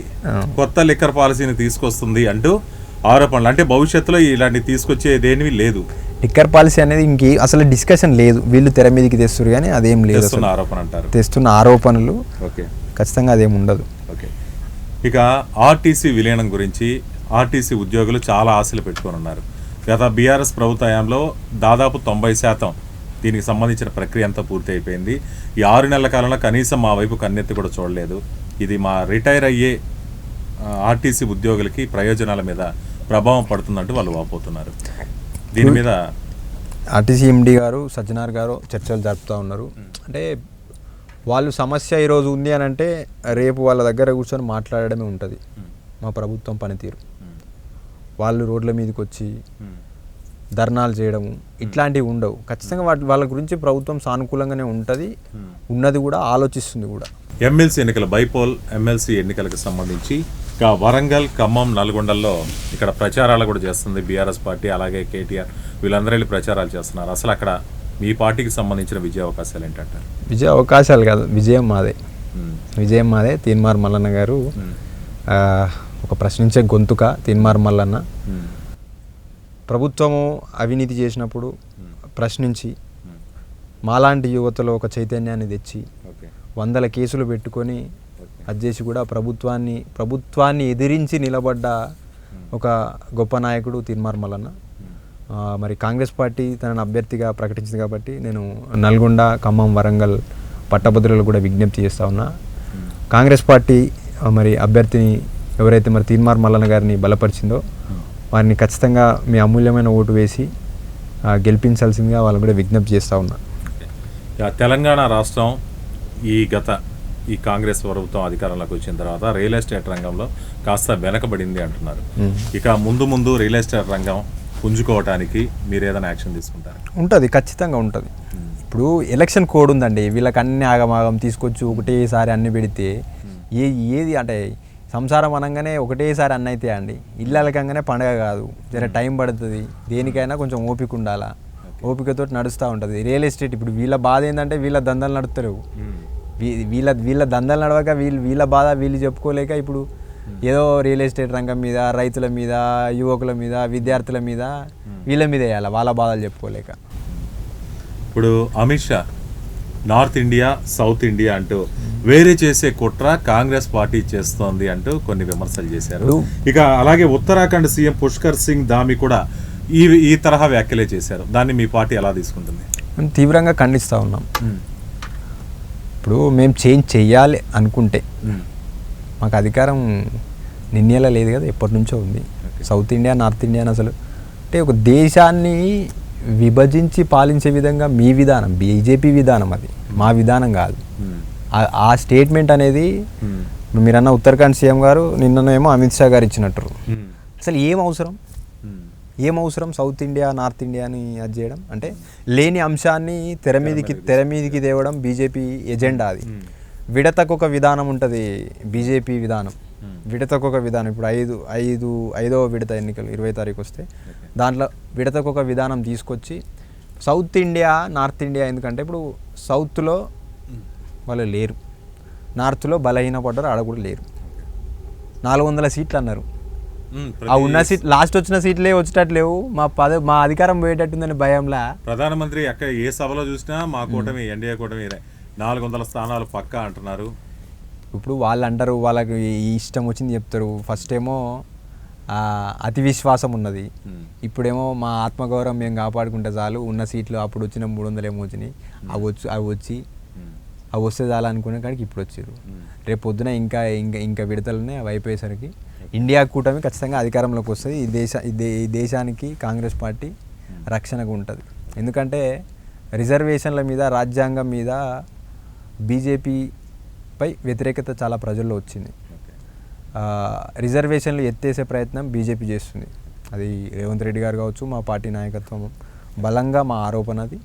కొత్త లిక్కర్ పాలసీని తీసుకొస్తుంది అంటూ ఆరోపణలు. అంటే భవిష్యత్తులో ఇలాంటి తీసుకొచ్చేదేమీ లేదు. లిక్కర్ పాలసీ అనేది ఇంకే అసలు డిస్కషన్ లేదు. వీళ్ళు తెర మీదకి తెస్తారు కానీ అదేం లేదు. ఆరోపణ అంటారు, తెస్తున్న ఆరోపణలు. ఓకే, ఖచ్చితంగా అదేం ఉండదు. ఓకే. ఇక ఆర్టీసీ విలీనం గురించి ఆర్టీసీ ఉద్యోగులు చాలా ఆశలు పెట్టుకొని ఉన్నారు. గత బీఆర్ఎస్ ప్రభుత్వ హయాంలో దాదాపు 90% దీనికి సంబంధించిన ప్రక్రియ అంతా పూర్తి అయిపోయింది. ఈ 6 నెలల కాలంలో కనీసం మా వైపు కన్నెత్తి కూడా చూడలేదు. ఇది మా రిటైర్ అయ్యే ఆర్టీసీ ఉద్యోగులకి ప్రయోజనాల మీద ప్రభావం పడుతుందంటూ వాళ్ళు వాపోతున్నారు. దీని మీద ఆర్టీసీ ఎండి గారు సజ్జనార్ గారు చర్చలు జరుపుతూ ఉన్నారు. అంటే వాళ్ళు సమస్య ఈరోజు ఉంది అని అంటే రేపు వాళ్ళ దగ్గర కూర్చొని మాట్లాడడమే ఉంటుంది. మా ప్రభుత్వం పనితీరు, వాళ్ళు రోడ్ల మీదకి వచ్చి ధర్నాలు చేయడము ఇట్లాంటివి ఉండవు. ఖచ్చితంగా వాళ్ళ గురించి ప్రభుత్వం సానుకూలంగానే ఉంటుంది, ఉన్నది కూడా, ఆలోచిస్తుంది కూడా. ఎమ్మెల్సీ ఎన్నికల బైపోల్ ఎమ్మెల్సీ ఎన్నికలకు సంబంధించి ఇక వరంగల్, ఖమ్మం, నల్గొండల్లో ఇక్కడ ప్రచారాలు కూడా చేస్తుంది బీఆర్ఎస్ పార్టీ. అలాగే కేటీఆర్ వీళ్ళందరూ వెళ్ళి ప్రచారాలు చేస్తున్నారు. అసలు అక్కడ మీ పార్టీకి సంబంధించిన విజయ అవకాశాలు ఏంటంటారు? విజయ అవకాశాలు కాదు, విజయం మాదే. విజయం మాదే. తీన్మార్ మల్లన్న గారు ఒక ప్రశ్నించే గొంతుక. తీన్మార్ మల్లన్న ప్రభుత్వము అవినీతి చేసినప్పుడు ప్రశ్నించి మాలాంటి యువతలో ఒక చైతన్యాన్ని తెచ్చి 100 కేసులు పెట్టుకొని అది చేసి కూడా ప్రభుత్వాన్ని ఎదిరించి నిలబడ్డ ఒక గొప్ప నాయకుడు తీన్మార్ మల్లన్న. మరి కాంగ్రెస్ పార్టీ తనను అభ్యర్థిగా ప్రకటించింది కాబట్టి నేను నల్గొండ, ఖమ్మం, వరంగల్ పట్టభద్రులు కూడా విజ్ఞప్తి చేస్తూ ఉన్నా. కాంగ్రెస్ పార్టీ మరి అభ్యర్థిని ఎవరైతే మరి తీన్మార్ మల్లన్న గారిని బలపరిచిందో వారిని ఖచ్చితంగా మీ అమూల్యమైన ఓటు వేసి గెలిపించాల్సిందిగా వాళ్ళని కూడా విజ్ఞప్తి చేస్తూ ఉన్నా. తెలంగాణ రాష్ట్రం ఈ కాంగ్రెస్ ప్రభుత్వం అధికారంలోకి వచ్చిన తర్వాత రియల్ ఎస్టేట్ రంగంలో కాస్త వెనకబడింది అంటున్నారు. ఇక ముందు రియల్ ఎస్టేట్ రంగం పుంజుకోవటానికి మీరు ఏదైనా యాక్షన్ తీసుకుంటారు? ఉంటుంది, ఖచ్చితంగా ఉంటుంది. ఇప్పుడు ఎలక్షన్ కోడ్ ఉందండి, వీళ్ళకి అన్ని ఆగమాగం తీసుకొచ్చి ఒకటేసారి అన్ని పెడితే ఏది అంటే సంసారం అనగానే ఒకటేసారి అన్న అయితే అండి, ఇళ్ళకంగానే పండగ కాదు, జర టైం పడుతుంది. దేనికైనా కొంచెం ఓపిక ఉండాలా, ఓపికతో నడుస్తూ ఉంటుంది రియల్ ఎస్టేట్. ఇప్పుడు వీళ్ళ బాధ ఏంటంటే వీళ్ళ దందాలు నడుస్తలేవు. వీళ్ళ దందాలు నడవక వీళ్ళ బాధ వీళ్ళు చెప్పుకోలేక ఇప్పుడు ఏదో రియల్ ఎస్టేట్ రంగం మీద, రైతుల మీద, యువకుల మీద, విద్యార్థుల మీద, వీళ్ళ మీద వేయాలి వాళ్ళ బాధలు చెప్పుకోలేక. ఇప్పుడు Amit Shah north India, south India అంటూ వేరే చేసే కుట్ర కాంగ్రెస్ పార్టీ చేస్తోంది అంటూ కొన్ని విమర్శలు చేశారు. ఇక అలాగే ఉత్తరాఖండ్ సీఎం పుష్కర్ సింగ్ ధామి కూడా ఈ తరహా వ్యాఖ్యలే చేశారు. దాన్ని మీ పార్టీ ఎలా తీసుకుంటుంది? మేము తీవ్రంగా ఖండిస్తూ ఉన్నాం. ఇప్పుడు మేము చేంజ్ చెయ్యాలి అనుకుంటే మాకు అధికారం నిన్నేలా లేదు కదా, ఎప్పటి నుంచో ఉంది. సౌత్ ఇండియా, నార్త్ ఇండియా అసలు అంటే ఒక దేశాన్ని విభజించి పాలించే విధంగా మీ విధానం, బీజేపీ విధానం, అది మా విధానం కాదు. ఆ స్టేట్మెంట్ అనేది మీరన్న ఉత్తరాఖండ్ సీఎం గారు, నిన్ననేమో అమిత్ షా గారు ఇచ్చినట్టు. అసలు ఏం అవసరం సౌత్ ఇండియా, నార్త్ ఇండియాని అది చేయడం? అంటే లేని అంశాన్ని తెర మీదకి తేవడం బీజేపీ ఎజెండా. అది విడతకొక విధానం ఉంటుంది బీజేపీ విధానం, విడతకొక విధానం. ఇప్పుడు ఐదవ విడత ఎన్నికలు 20 తారీఖు వస్తే దాంట్లో విడతకొక విధానం తీసుకొచ్చి సౌత్ ఇండియా, నార్త్ ఇండియా. ఎందుకంటే ఇప్పుడు సౌత్లో వాళ్ళు లేరు, నార్త్లో బలహీనపడ్డారు, ఆడ కూడా లేరు. 400 సీట్లు అన్నారు. ఆ ఉన్న సీట్ లాస్ట్ వచ్చిన సీట్లే వచ్చేటట్లేవు. మా అధికారం పోయేటట్టుందని భయంలా ప్రధానమంత్రి అక్కడ ఏ సభలో చూసినా మా కూటమి, ఎన్డీఏ కూటమి 400 స్థానాలు పక్కా అంటున్నారు. ఇప్పుడు వాళ్ళు అంటారు, వాళ్ళకి ఇష్టం వచ్చింది చెప్తారు. ఫస్ట్ ఏమో అతి విశ్వాసం ఉన్నది, ఇప్పుడేమో మా ఆత్మగౌరవం మేము కాపాడుకుంటే చాలు, ఉన్న సీట్లు అప్పుడు వచ్చిన 300 ఏమో వచ్చినాయి, అవి వస్తే చాలు అనుకునే కాడికి ఇప్పుడు వచ్చారు. రేపు పొద్దున ఇంకా విడతలనే అవి అయిపోయేసరికి ఇండియా కూటమి ఖచ్చితంగా అధికారంలోకి వస్తుంది. ఈ దేశానికి కాంగ్రెస్ పార్టీ రక్షణగా ఉంటుంది. ఎందుకంటే రిజర్వేషన్ల మీద, రాజ్యాంగం మీద బీజేపీపై వ్యతిరేకత చాలా ప్రజల్లో వచ్చింది. రిజర్వేషన్లు ఎత్తేసే ప్రయత్నం బీజేపీ చేస్తుంది. అది రేవంత్ రెడ్డి గారు కావచ్చు, మా పార్టీ నాయకత్వం బలంగా మా ఆరోపణ అది.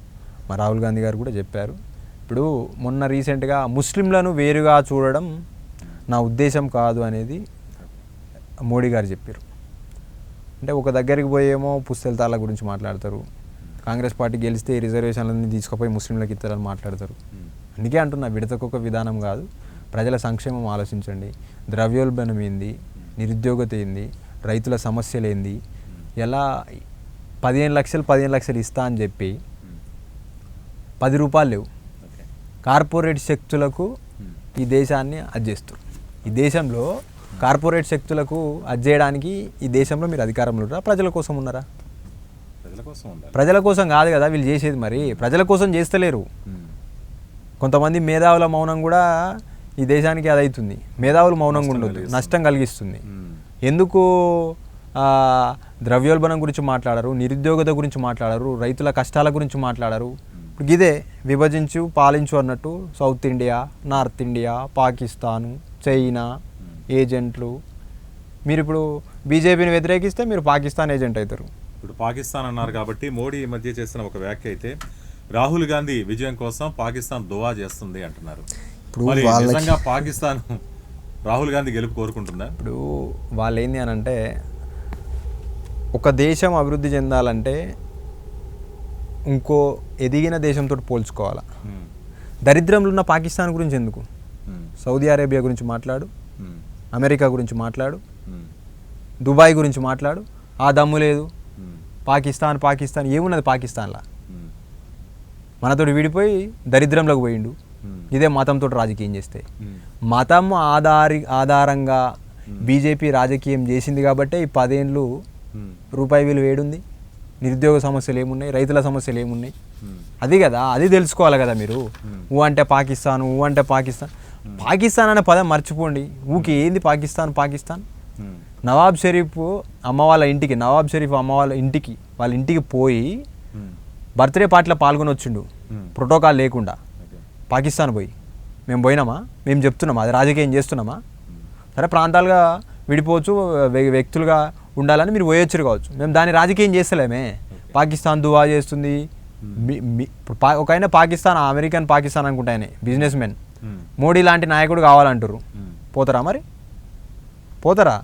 మా రాహుల్ గాంధీ గారు కూడా చెప్పారు. ఇప్పుడు మొన్న రీసెంట్గా ముస్లింలను వేరుగా చూడడం నా ఉద్దేశం కాదు అనేది మోడీ గారు చెప్పారు. అంటే ఒక దగ్గరికి పోయేమో పుస్తెల తాళ్ళ గురించి మాట్లాడతారు, కాంగ్రెస్ పార్టీ గెలిస్తే రిజర్వేషన్లన్నీ తీసుకుపోయి ముస్లింలకు ఇస్తారని మాట్లాడతారు. అందుకే అంటున్నా, విడతకొక విధానం కాదు, ప్రజల సంక్షేమం ఆలోచించండి. ద్రవ్యోల్బణం ఏంది, నిరుద్యోగత ఏంది, రైతుల సమస్యలు ఏంది, ఎలా 15 లక్షలు ఇస్తా అని చెప్పి 10 రూపాయలు లేవు. కార్పొరేట్ శక్తులకు ఈ దేశాన్ని అజ్జేస్తారు. ఈ దేశంలో కార్పొరేట్ శక్తులకు అజ్జేయడానికి ఈ దేశంలో మీరు అధికారంలో ఉన్నారా, ప్రజల కోసం ఉన్నారా? ప్రజల కోసం కాదు కదా వీళ్ళు చేసేది. మరి ప్రజల కోసం చేస్తలేరు. కొంతమంది మేధావుల మౌనం కూడా ఈ దేశానికి అదవుతుంది. మేధావులు మౌనంగా ఉండొద్దు, నష్టం కలిగిస్తుంది. ఎందుకు ద్రవ్యోల్బణం గురించి మాట్లాడరు, నిరుద్యోగత గురించి మాట్లాడరు, రైతుల కష్టాల గురించి మాట్లాడరు. ఇప్పుడు ఇదే విభజించు పాలించు అన్నట్టు south India, north India, Pakistan, China ఏజెంట్లు. మీరు ఇప్పుడు బీజేపీని వ్యతిరేకిస్తే మీరు పాకిస్తాన్ ఏజెంట్ అవుతారు. ఇప్పుడు పాకిస్తాన్ అన్నారు కాబట్టి మోడీ ఈ మధ్య చేసిన ఒక వ్యాఖ్య అయితే రాహుల్ గాంధీ విజయం కోసం పాకిస్తాన్ దువా చేస్తుంది అంటున్నారు. మరి నిజంగా పాకిస్తాన్ రాహుల్ గాంధీ గెలుపు కోరుకుంటుందా? ఇప్పుడు వాళ్ళు ఏంది అని అంటే, ఒక దేశం అభివృద్ధి చెందాలంటే ఇంకో ఎదిగిన దేశంతో పోల్చుకోవాలి. దరిద్రంలో ఉన్న పాకిస్తాన్ గురించి ఎందుకు? సౌదీ అరేబియా గురించి మాట్లాడు, అమెరికా గురించి మాట్లాడు, దుబాయ్ గురించి మాట్లాడు. ఆ దమ్ము లేదు. పాకిస్తాన్ ఏమున్నది పాకిస్తాన్లా? మనతోటి విడిపోయి దరిద్రంలోకి పోయిండు. ఇదే మతంతో రాజకీయం చేస్తే, మతం ఆధారంగా బీజేపీ రాజకీయం చేసింది కాబట్టి ఈ 10 ఏళ్ళు రూపాయి విలువ వేడుంది. నిరుద్యోగ సమస్యలు ఏమున్నాయి, రైతుల సమస్యలు ఏమున్నాయి, అది కదా, అది తెలుసుకోవాలి కదా మీరు. అంటే పాకిస్తాన్ అనే పదం మర్చిపోండి. ఊకి ఏంది పాకిస్తాన్. నవాబ్ షరీఫ్ అమ్మ వాళ్ళ ఇంటికి వాళ్ళ ఇంటికి పోయి బర్త్డే పార్టీలో పాల్గొని వచ్చిండు, ప్రోటోకాల్ లేకుండా. పాకిస్తాన్ పోయి మేము పోయినామా? మేము చెప్తున్నామా అది రాజకీయం చేస్తున్నామా? సరే, ప్రాంతాలుగా విడిపోవచ్చు, వ్యక్తులుగా ఉండాలని మీరు పోయొచ్చారు కావచ్చు, మేము దాన్ని రాజకీయం చేస్తలేమే. పాకిస్తాన్ దువా చేస్తుంది. ఒక ఆయన పాకిస్తాన్, అమెరికన్ పాకిస్తాన్ అనుకుంటాయని బిజినెస్ మెన్, మోడీ లాంటి నాయకుడు కావాలంటారు. పోతారా? మరి పోతారా?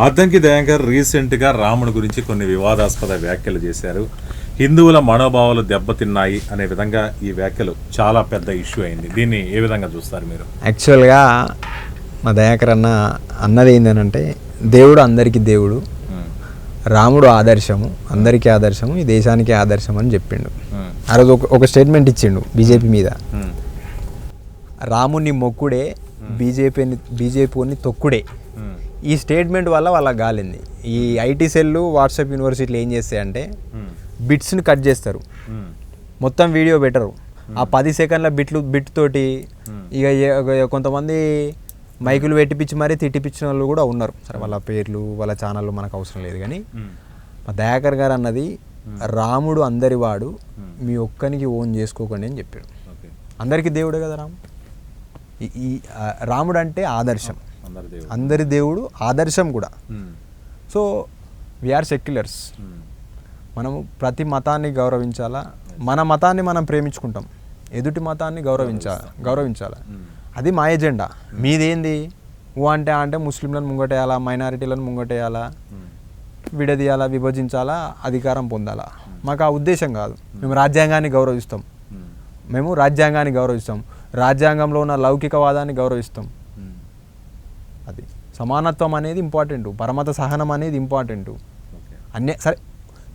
అద్దంకి దయాంకర్ రీసెంట్గా రాముడి గురించి కొన్ని వివాదాస్పద వ్యాఖ్యలు చేశారు. హిందువుల మనోభావాలు దెబ్బతిన్నాయి అనే విధంగా ఈ వ్యాఖ్యలు చాలా పెద్ద ఇష్యూ అయింది. దీన్ని ఏ విధంగా చూస్తారు మీరు? యాక్చువల్గా మా దయాకర్ అన్నది ఏంటంటే, దేవుడు అందరికీ దేవుడు, రాముడు ఆదర్శము, అందరికీ ఆదర్శము, ఈ దేశానికి ఆదర్శం అని చెప్పిండు. ఆ రోజు ఒక స్టేట్మెంట్ ఇచ్చిండు బీజేపీ మీద. రాముని మొక్కుడే బీజేపీని తొక్కుడే. ఈ స్టేట్మెంట్ వల్ల వాళ్ళకి గాలింది. ఈ ఐటీ సెల్లు, వాట్సాప్ యూనివర్సిటీలు ఏం చేస్తాయంటే బిట్స్ని కట్ చేస్తారు, మొత్తం వీడియో పెట్టరు. ఆ 10 సెకండ్ల బిట్ తోటి ఇక కొంతమంది మైకులు పెట్టిపించి మరీ తిట్టిపించిన వాళ్ళు కూడా ఉన్నారు. సరే, వాళ్ళ పేర్లు వాళ్ళ ఛానళ్ళు మనకు అవసరం లేదు. కానీ మా దయాకర్ గారు అన్నది, రాముడు అందరి వాడు, మీ ఒక్కనికి ఓన్ చేసుకోకండి అని చెప్పాడు. అందరికీ దేవుడే కదా రాము. ఈ రాముడు అంటే ఆదర్శం, అందరి దేవుడు, ఆదర్శం కూడా. So we are seculars. మనము ప్రతి మతాన్ని గౌరవించాలా, మన మతాన్ని మనం ప్రేమించుకుంటాం, ఎదుటి మతాన్ని గౌరవించాలి. అది మా ఎజెండా. మీదేంది? అంటే ముస్లింలను ముంగటేయాలా, మైనారిటీలను ముంగటేయాలా, విడదీయాలా, విభజించాలా, అధికారం పొందాలా. మాకు ఆ ఉద్దేశం కాదు. మేము రాజ్యాంగాన్ని గౌరవిస్తాం, రాజ్యాంగంలో ఉన్న లౌకికవాదాన్ని గౌరవిస్తాం. అది సమానత్వం అనేది ఇంపార్టెంట్, పరమత సహనం అనేది ఇంపార్టెంట్. సరే,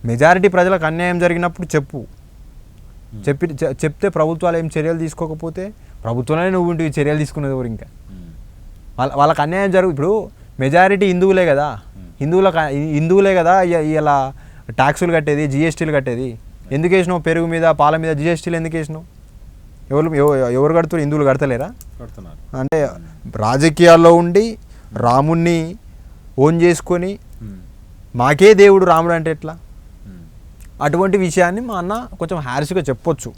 మెజారిటీ ప్రజలకు అన్యాయం జరిగినప్పుడు చెప్తే ప్రభుత్వాలు ఏం చర్యలు తీసుకోకపోతే, ప్రభుత్వంలోనే నువ్వు ఇంటికి చర్యలు తీసుకునేది ఎవరు? ఇంకా వాళ్ళకి అన్యాయం ఇప్పుడు మెజారిటీ హిందువులే కదా ఇలా ట్యాక్సులు కట్టేది, జిఎస్టీలు కట్టేది. ఎందుకు వేసినావు? పెరుగు మీద, పాల మీద జిఎస్టీలు ఎందుకు వేసినావు? ఎవరు కడుతున్నారు? హిందువులు కడతలేరా? అంటే రాజకీయాల్లో ఉండి రాముణ్ణి ఓన్ చేసుకొని మాకే దేవుడు రాముడు అంటే ఎట్లా? అటువంటి విషయాన్ని మా అన్న కొంచెం హ్యార్ష్గా చెప్పొచ్చు.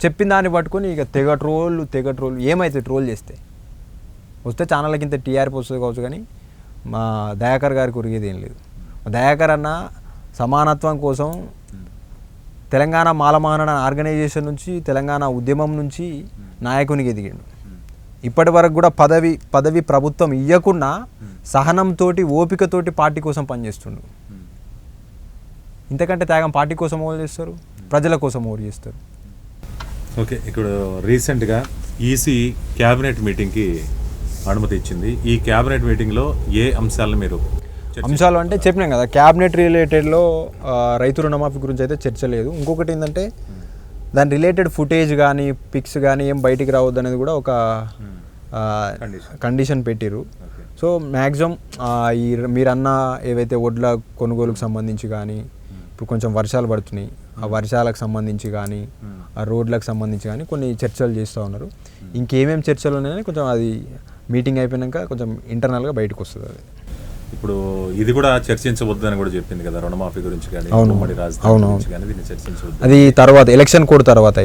చెప్పిన దాన్ని పట్టుకొని ఇక తెగ ట్రోల్ ఏమైతే ట్రోల్ చేస్తే వస్తే ఛానల్కి ఇంత టీఆర్పీ వస్తుంది కావచ్చు, కానీ మా దయాకర్ గారికి ఉరిగేది ఏం లేదు. దయాకర్ అన్న సమానత్వం కోసం తెలంగాణ మాలమాన ఆర్గనైజేషన్ నుంచి తెలంగాణ ఉద్యమం నుంచి నాయకునికి ఎదిగిండు. ఇప్పటి వరకు కూడా పదవి ప్రభుత్వం ఇవ్వకుండా సహనంతో ఓపికతోటి పార్టీ కోసం పనిచేస్తుండు. ఇంతకంటే త్యాగం పార్టీ కోసం ఓటు చేస్తారు, ప్రజల కోసం ఓటు చేస్తారు. ఓకే, ఇప్పుడు రీసెంట్గా ఈసీ క్యాబినెట్ మీటింగ్కి అనుమతి ఇచ్చింది. ఈ క్యాబినెట్ మీటింగ్లో ఏ అంశాలను మీరు అంశాలు అంటే చెప్పినాం కదా, క్యాబినెట్ రిలేటెడ్లో రైతు రుణమాఫీ గురించి అయితే చర్చ లేదు. ఇంకొకటి ఏంటంటే దాని రిలేటెడ్ ఫుటేజ్ కానీ పిక్స్ కానీ ఏం బయటికి రావద్దు అనేది కూడా ఒక కండిషన్ పెట్టిరు. సో మ్యాక్సిమం మీరన్న ఏవైతే వడ్ల కొనుగోలుకు సంబంధించి కానీ, ఇప్పుడు కొంచెం వర్షాలు పడుతున్నాయి, ఆ వర్షాలకు సంబంధించి కానీ, ఆ రోడ్లకు సంబంధించి కానీ కొన్ని చర్చలు చేస్తూ ఉన్నారు. ఇంకేమేమి చర్చలు ఉన్నాయని కొంచెం అది మీటింగ్ అయిపోయాక కొంచెం ఇంటర్నల్గా బయటకు వస్తుంది. అది ఇప్పుడు ఇది కూడా చర్చించవద్దని కూడా చెప్పింది కదా, రుణమాఫీ గురించి కానీ, ఉమ్మడి రాజధాని గురించి కానీ దీన్ని చర్చించవద్దు. అది తర్వాత ఎలక్షన్ కోడ్ తర్వాత.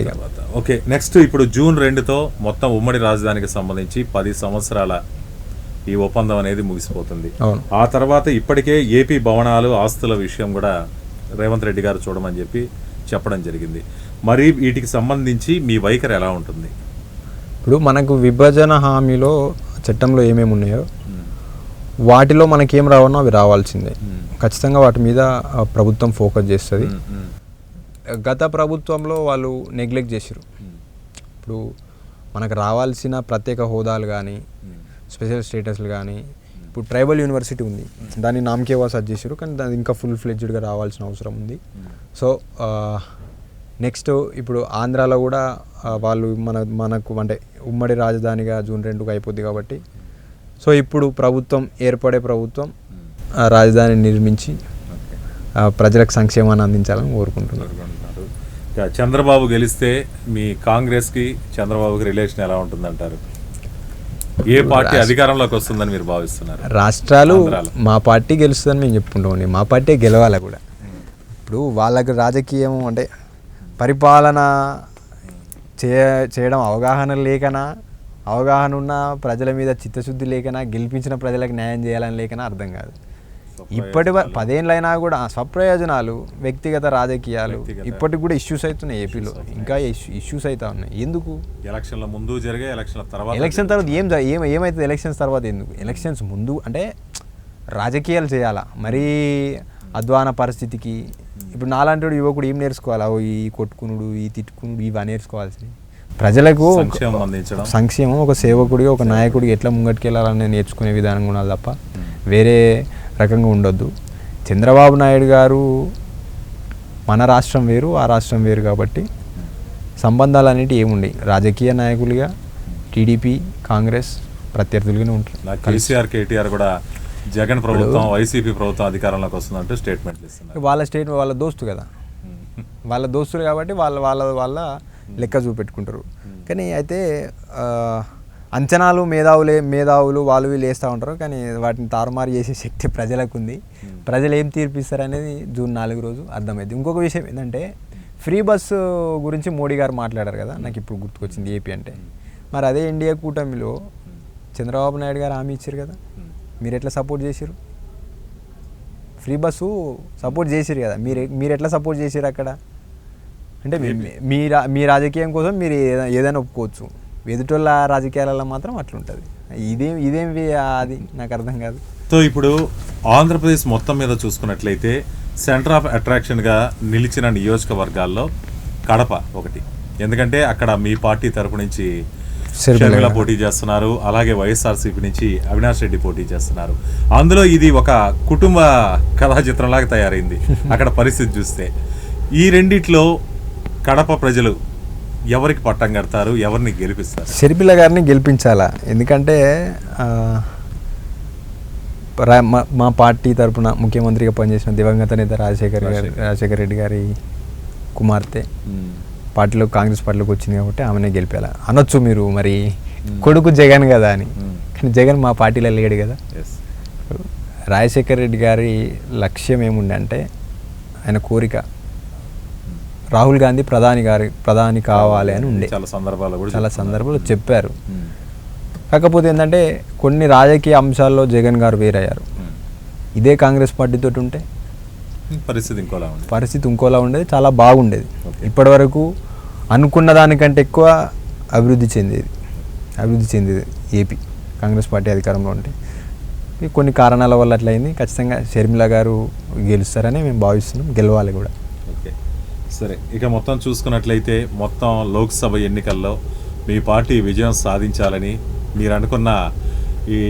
ఓకే, నెక్స్ట్ ఇప్పుడు జూన్ 2తో మొత్తం ఉమ్మడి రాజధానికి సంబంధించి 10 సంవత్సరాల ఈ ఒప్పందం అనేది ముగిసిపోతుంది. ఆ తర్వాత ఇప్పటికే ఏపీ భవనాలు ఆస్తుల విషయం కూడా రేవంత్ రెడ్డి గారు చూడమని చెప్పడం జరిగింది. మరి వీటికి సంబంధించి మీ వైఖరి ఎలా ఉంటుంది? ఇప్పుడు మనకు విభజన హామీలో చట్టంలో ఏమేమి ఉన్నాయో వాటిలో మనకేం రావనో అవి రావాల్సిందే. ఖచ్చితంగా వాటి మీద ప్రభుత్వం ఫోకస్ చేస్తుంది. గత ప్రభుత్వంలో వాళ్ళు నెగ్లెక్ట్ చేశారు. ఇప్పుడు మనకు రావాల్సిన ప్రత్యేక హోదాలు కానీ, స్పెషల్ స్టేటస్లు కానీ, ఇప్పుడు ట్రైబల్ యూనివర్సిటీ ఉంది, దాన్ని నామకేవా సర్చ్ చేశారు, కానీ దాన్ని ఇంకా ఫుల్ ఫ్లెడ్జ్డ్గా రావాల్సిన అవసరం ఉంది. సో నెక్స్ట్ ఇప్పుడు ఆంధ్రాలో కూడా వాళ్ళు మనకు అంటే ఉమ్మడి రాజధానిగా జూన్ 2కు అయిపోద్ది కాబట్టి, సో ఇప్పుడు ఏర్పడే ప్రభుత్వం రాజధాని నిర్మించి ప్రజలకు సంక్షేమాన్ని అందించాలని కోరుకుంటున్నారు. చంద్రబాబు గెలిస్తే మీ కాంగ్రెస్కి చంద్రబాబుకి రిలేషన్ ఎలా ఉంటుందంటారు? ఏ పార్టీ అధికారంలోకి వస్తుందని మీరు భావిస్తున్నారు? రాష్ట్రాలు మా పార్టీ గెలుస్తుందని మేము చెప్పుకుంటామండి. మా పార్టీ గెలవాలి కూడా. ఇప్పుడు వాళ్ళకి రాజకీయం అంటే పరిపాలన చేయడం అవగాహన లేకనా, అవగాహన ఉన్న ప్రజల మీద చిత్తశుద్ధి లేకనా, గెలిపించిన ప్రజలకు న్యాయం చేయాలని లేకనా అర్థం కాదు. ఇప్పటి 10 ఏళ్ళైనా కూడా స్వప్రయోజనాలు, వ్యక్తిగత రాజకీయాలు ఇప్పటికి కూడా ఇష్యూస్ అవుతున్నాయి. ఏపీలో ఇంకా ఇష్యూస్ అవుతా ఉన్నాయి. ఎందుకు? ఎలక్షన్ల ముందు జరిగే, ఎలక్షన్ తర్వాత ఏమైతుంది? ఎలక్షన్స్ తర్వాత ఎందుకు? ఎలక్షన్స్ ముందు అంటే రాజకీయాలు చేయాలా, మరీ అధ్వాన పరిస్థితికి. ఇప్పుడు నాలాంటి యువకుడు ఏం నేర్చుకోవాలా? ఈ కొట్టుకునుడు, ఈ తిట్టుకునుడు, ఇవి నేర్చుకోవాల్సింది. ప్రజలకు సంక్షేమం ఒక సేవకుడిగా, ఒక నాయకుడికి ఎట్లా ముంగట్టుకెళ్ళాలని నేర్చుకునే విధానం ఉండాలి తప్ప వేరే రకంగా ఉండొద్దు. చంద్రబాబు నాయుడు గారు మన రాష్ట్రం వేరు, ఆ రాష్ట్రం వేరు కాబట్టి సంబంధాలు అనేవి ఏముండయి. రాజకీయ నాయకులుగా టీడీపీ, కాంగ్రెస్ ప్రత్యర్థులుగానే ఉంటారు. కేసీఆర్, కేటీఆర్ కూడా జగన్ ప్రభుత్వం, వైసీపీ ప్రభుత్వం అధికారంలోకి వస్తుందంటే స్టేట్మెంట్లు ఇస్తున్నారు. వాళ్ళ దోస్తు కదా, వాళ్ళ దోస్తులు కాబట్టి వాళ్ళ లెక్క చూపెట్టుకుంటారు. కానీ అయితే అంచనాలు మేధావులు వాళ్ళు వీళ్ళు వేస్తూ ఉంటారు, కానీ వాటిని తారుమారు చేసే శక్తి ప్రజలకు ఉంది. ప్రజలు ఏం తీర్పిస్తారు అనేది జూన్ 4 రోజు అర్థమైంది. ఇంకొక విషయం ఏంటంటే ఫ్రీ బస్సు గురించి మోడీ గారు మాట్లాడారు కదా, నాకు ఇప్పుడు గుర్తుకొచ్చింది ఏపీ అంటే. మరి అదే ఎన్డీఏ కూటమిలో చంద్రబాబు నాయుడు గారు హామీ ఇచ్చారు కదా, మీరు ఎట్లా సపోర్ట్ చేశారు? ఫ్రీ బస్సు సపోర్ట్ చేశారు కదా, మీరు ఎట్లా సపోర్ట్ చేశారు అక్కడ? అంటే మీ రాజకీయం కోసం మీరు ఏదైనా ఒప్పుకోవచ్చు, ఎదుటోళ్ళ రాజకీయాలలో మాత్రం అట్లుంటుంది. ఇదేం అది నాకు అర్థం కాదు. సో ఇప్పుడు ఆంధ్రప్రదేశ్ మొత్తం మీద చూసుకున్నట్లయితే సెంటర్ ఆఫ్ అట్రాక్షన్గా నిలిచిన నియోజకవర్గాల్లో కడప ఒకటి. ఎందుకంటే అక్కడ మీ పార్టీ తరపు నుంచి షర్మిల పోటీ చేస్తున్నారు, అలాగే వైఎస్ఆర్సీపీ నుంచి అవినాష్ రెడ్డి పోటీ చేస్తున్నారు. అందులో ఇది ఒక కుటుంబ కథా చిత్రంలాగా తయారైంది అక్కడ పరిస్థితి చూస్తే. ఈ రెండిట్లో కడప ప్రజలు ఎవరికి పట్టం కడతారు, ఎవరిని గెలిపిస్తారు? షర్మిల గారిని గెలిపించాలా, ఎందుకంటే మా పార్టీ తరఫున ముఖ్యమంత్రిగా పనిచేసిన దివంగత నేత రాజశేఖర రెడ్డి గారి కుమార్తె పార్టీలో, కాంగ్రెస్ పార్టీలోకి వచ్చింది కాబట్టి ఆమెనే గెలిపేలా అనొచ్చు మీరు. మరి కొడుకు జగన్ కదా అని, కానీ జగన్ మా పార్టీలో లేడు కదా. రాజశేఖర రెడ్డి గారి లక్ష్యం ఏముండే అంటే, ఆయన కోరిక రాహుల్ గాంధీ ప్రధాని కావాలి అని ఉండే. చాలా సందర్భాలు చెప్పారు. కాకపోతే ఏంటంటే కొన్ని రాజకీయ అంశాల్లో జగన్ గారు వేరయ్యారు. ఇదే కాంగ్రెస్ పార్టీతో ఉంటే పరిస్థితి ఇంకోలా ఉంది. పరిస్థితి ఇంకోలా ఉండేది, చాలా బాగుండేది. Okay. ఇప్పటివరకు అనుకున్న దానికంటే ఎక్కువ అభివృద్ధి చెందేది ఏపీ కాంగ్రెస్ పార్టీ అధికారంలో ఉంటే. ఈ కొన్ని కారణాల వల్ల అట్లయింది. ఖచ్చితంగా షర్మిల గారు గెలుస్తారని మేము భావిస్తున్నాం, గెలవాలి కూడా. ఓకే, సరే. ఇక మొత్తం చూసుకున్నట్లయితే మొత్తం లోక్సభ ఎన్నికల్లో మీ పార్టీ విజయం సాధించాలని, మీరు అనుకున్న ఈ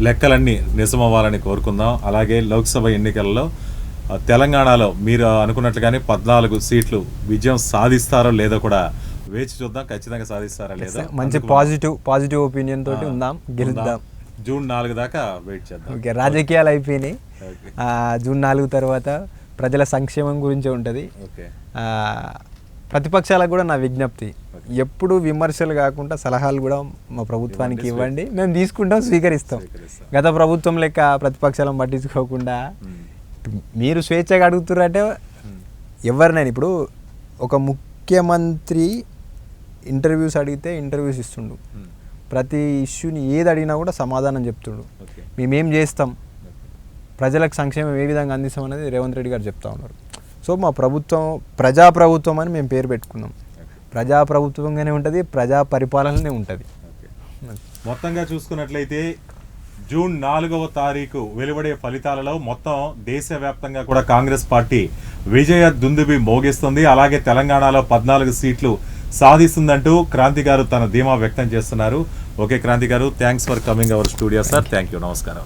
లెక్కలన్నీ నిజమవ్వాలని కోరుకుందాం. అలాగే లోక్సభ ఎన్నికల్లో తెలంగాణలో మీరు అనుకున్నట్లుగానే 14 సీట్లు విజయం సాధిస్తారో లేదో కూడా వేచి చూద్దాం. ఖచ్చితంగా సాధిస్తారా లేదా, మంచి పాజిటివ్ ఒపీనియన్ తోటి ఉందాం, గెలుద్దాం. జూన్ 4 దాకా వెయిట్ చేద్దాం. ఓకే, రాజకీయాలు అయిపోయినాయి. ఓకే. జూన్ 4 తర్వాత ప్రజల సంక్షేమం గురించే ఉంటుంది. ఓకే. ప్రతిపక్షాలకు కూడా నా విజ్ఞప్తి, ఎప్పుడు విమర్శలు కాకుండా సలహాలు కూడా మా ప్రభుత్వానికి ఇవ్వండి, మేము తీసుకుంటాం, స్వీకరిస్తాం. గత ప్రభుత్వం లెక్క ప్రతిపక్షాలను పట్టించుకోకుండా మీరు స్వేచ్ఛగా అడుగుతున్నారంటే ఎవరినైనా. ఇప్పుడు ఒక ముఖ్యమంత్రి ఇంటర్వ్యూస్ అడిగితే ఇంటర్వ్యూస్ ఇస్తుండు, ప్రతి ఇష్యూని ఏది అడిగినా కూడా సమాధానం చెప్తుండు. మేమేం చేస్తాం, ప్రజలకు సంక్షేమం ఏ విధంగా అందిస్తాం అనేది రేవంత్ రెడ్డి గారు చెప్తా ఉన్నారు. సో మా ప్రభుత్వం ప్రజాప్రభుత్వం అని మేము పేరు పెట్టుకున్నాం. ప్రజాప్రభుత్వంగానే ఉంటుంది, ప్రజా పరిపాలననే ఉంటుంది. మొత్తంగా చూసుకున్నట్లయితే జూన్ 4వ తారీఖు వెలువడే ఫలితాలలో మొత్తం దేశవ్యాప్తంగా కూడా కాంగ్రెస్ పార్టీ విజయ దుందుబి మోగిస్తుంది. అలాగే తెలంగాణలో 14 సీట్లు సాధిస్తుందంటూ క్రాంతి గారు తన ధీమా వ్యక్తం చేస్తున్నారు. ఓకే క్రాంతి గారు, thanks for coming our studio sir. Thank you, నమస్కారం.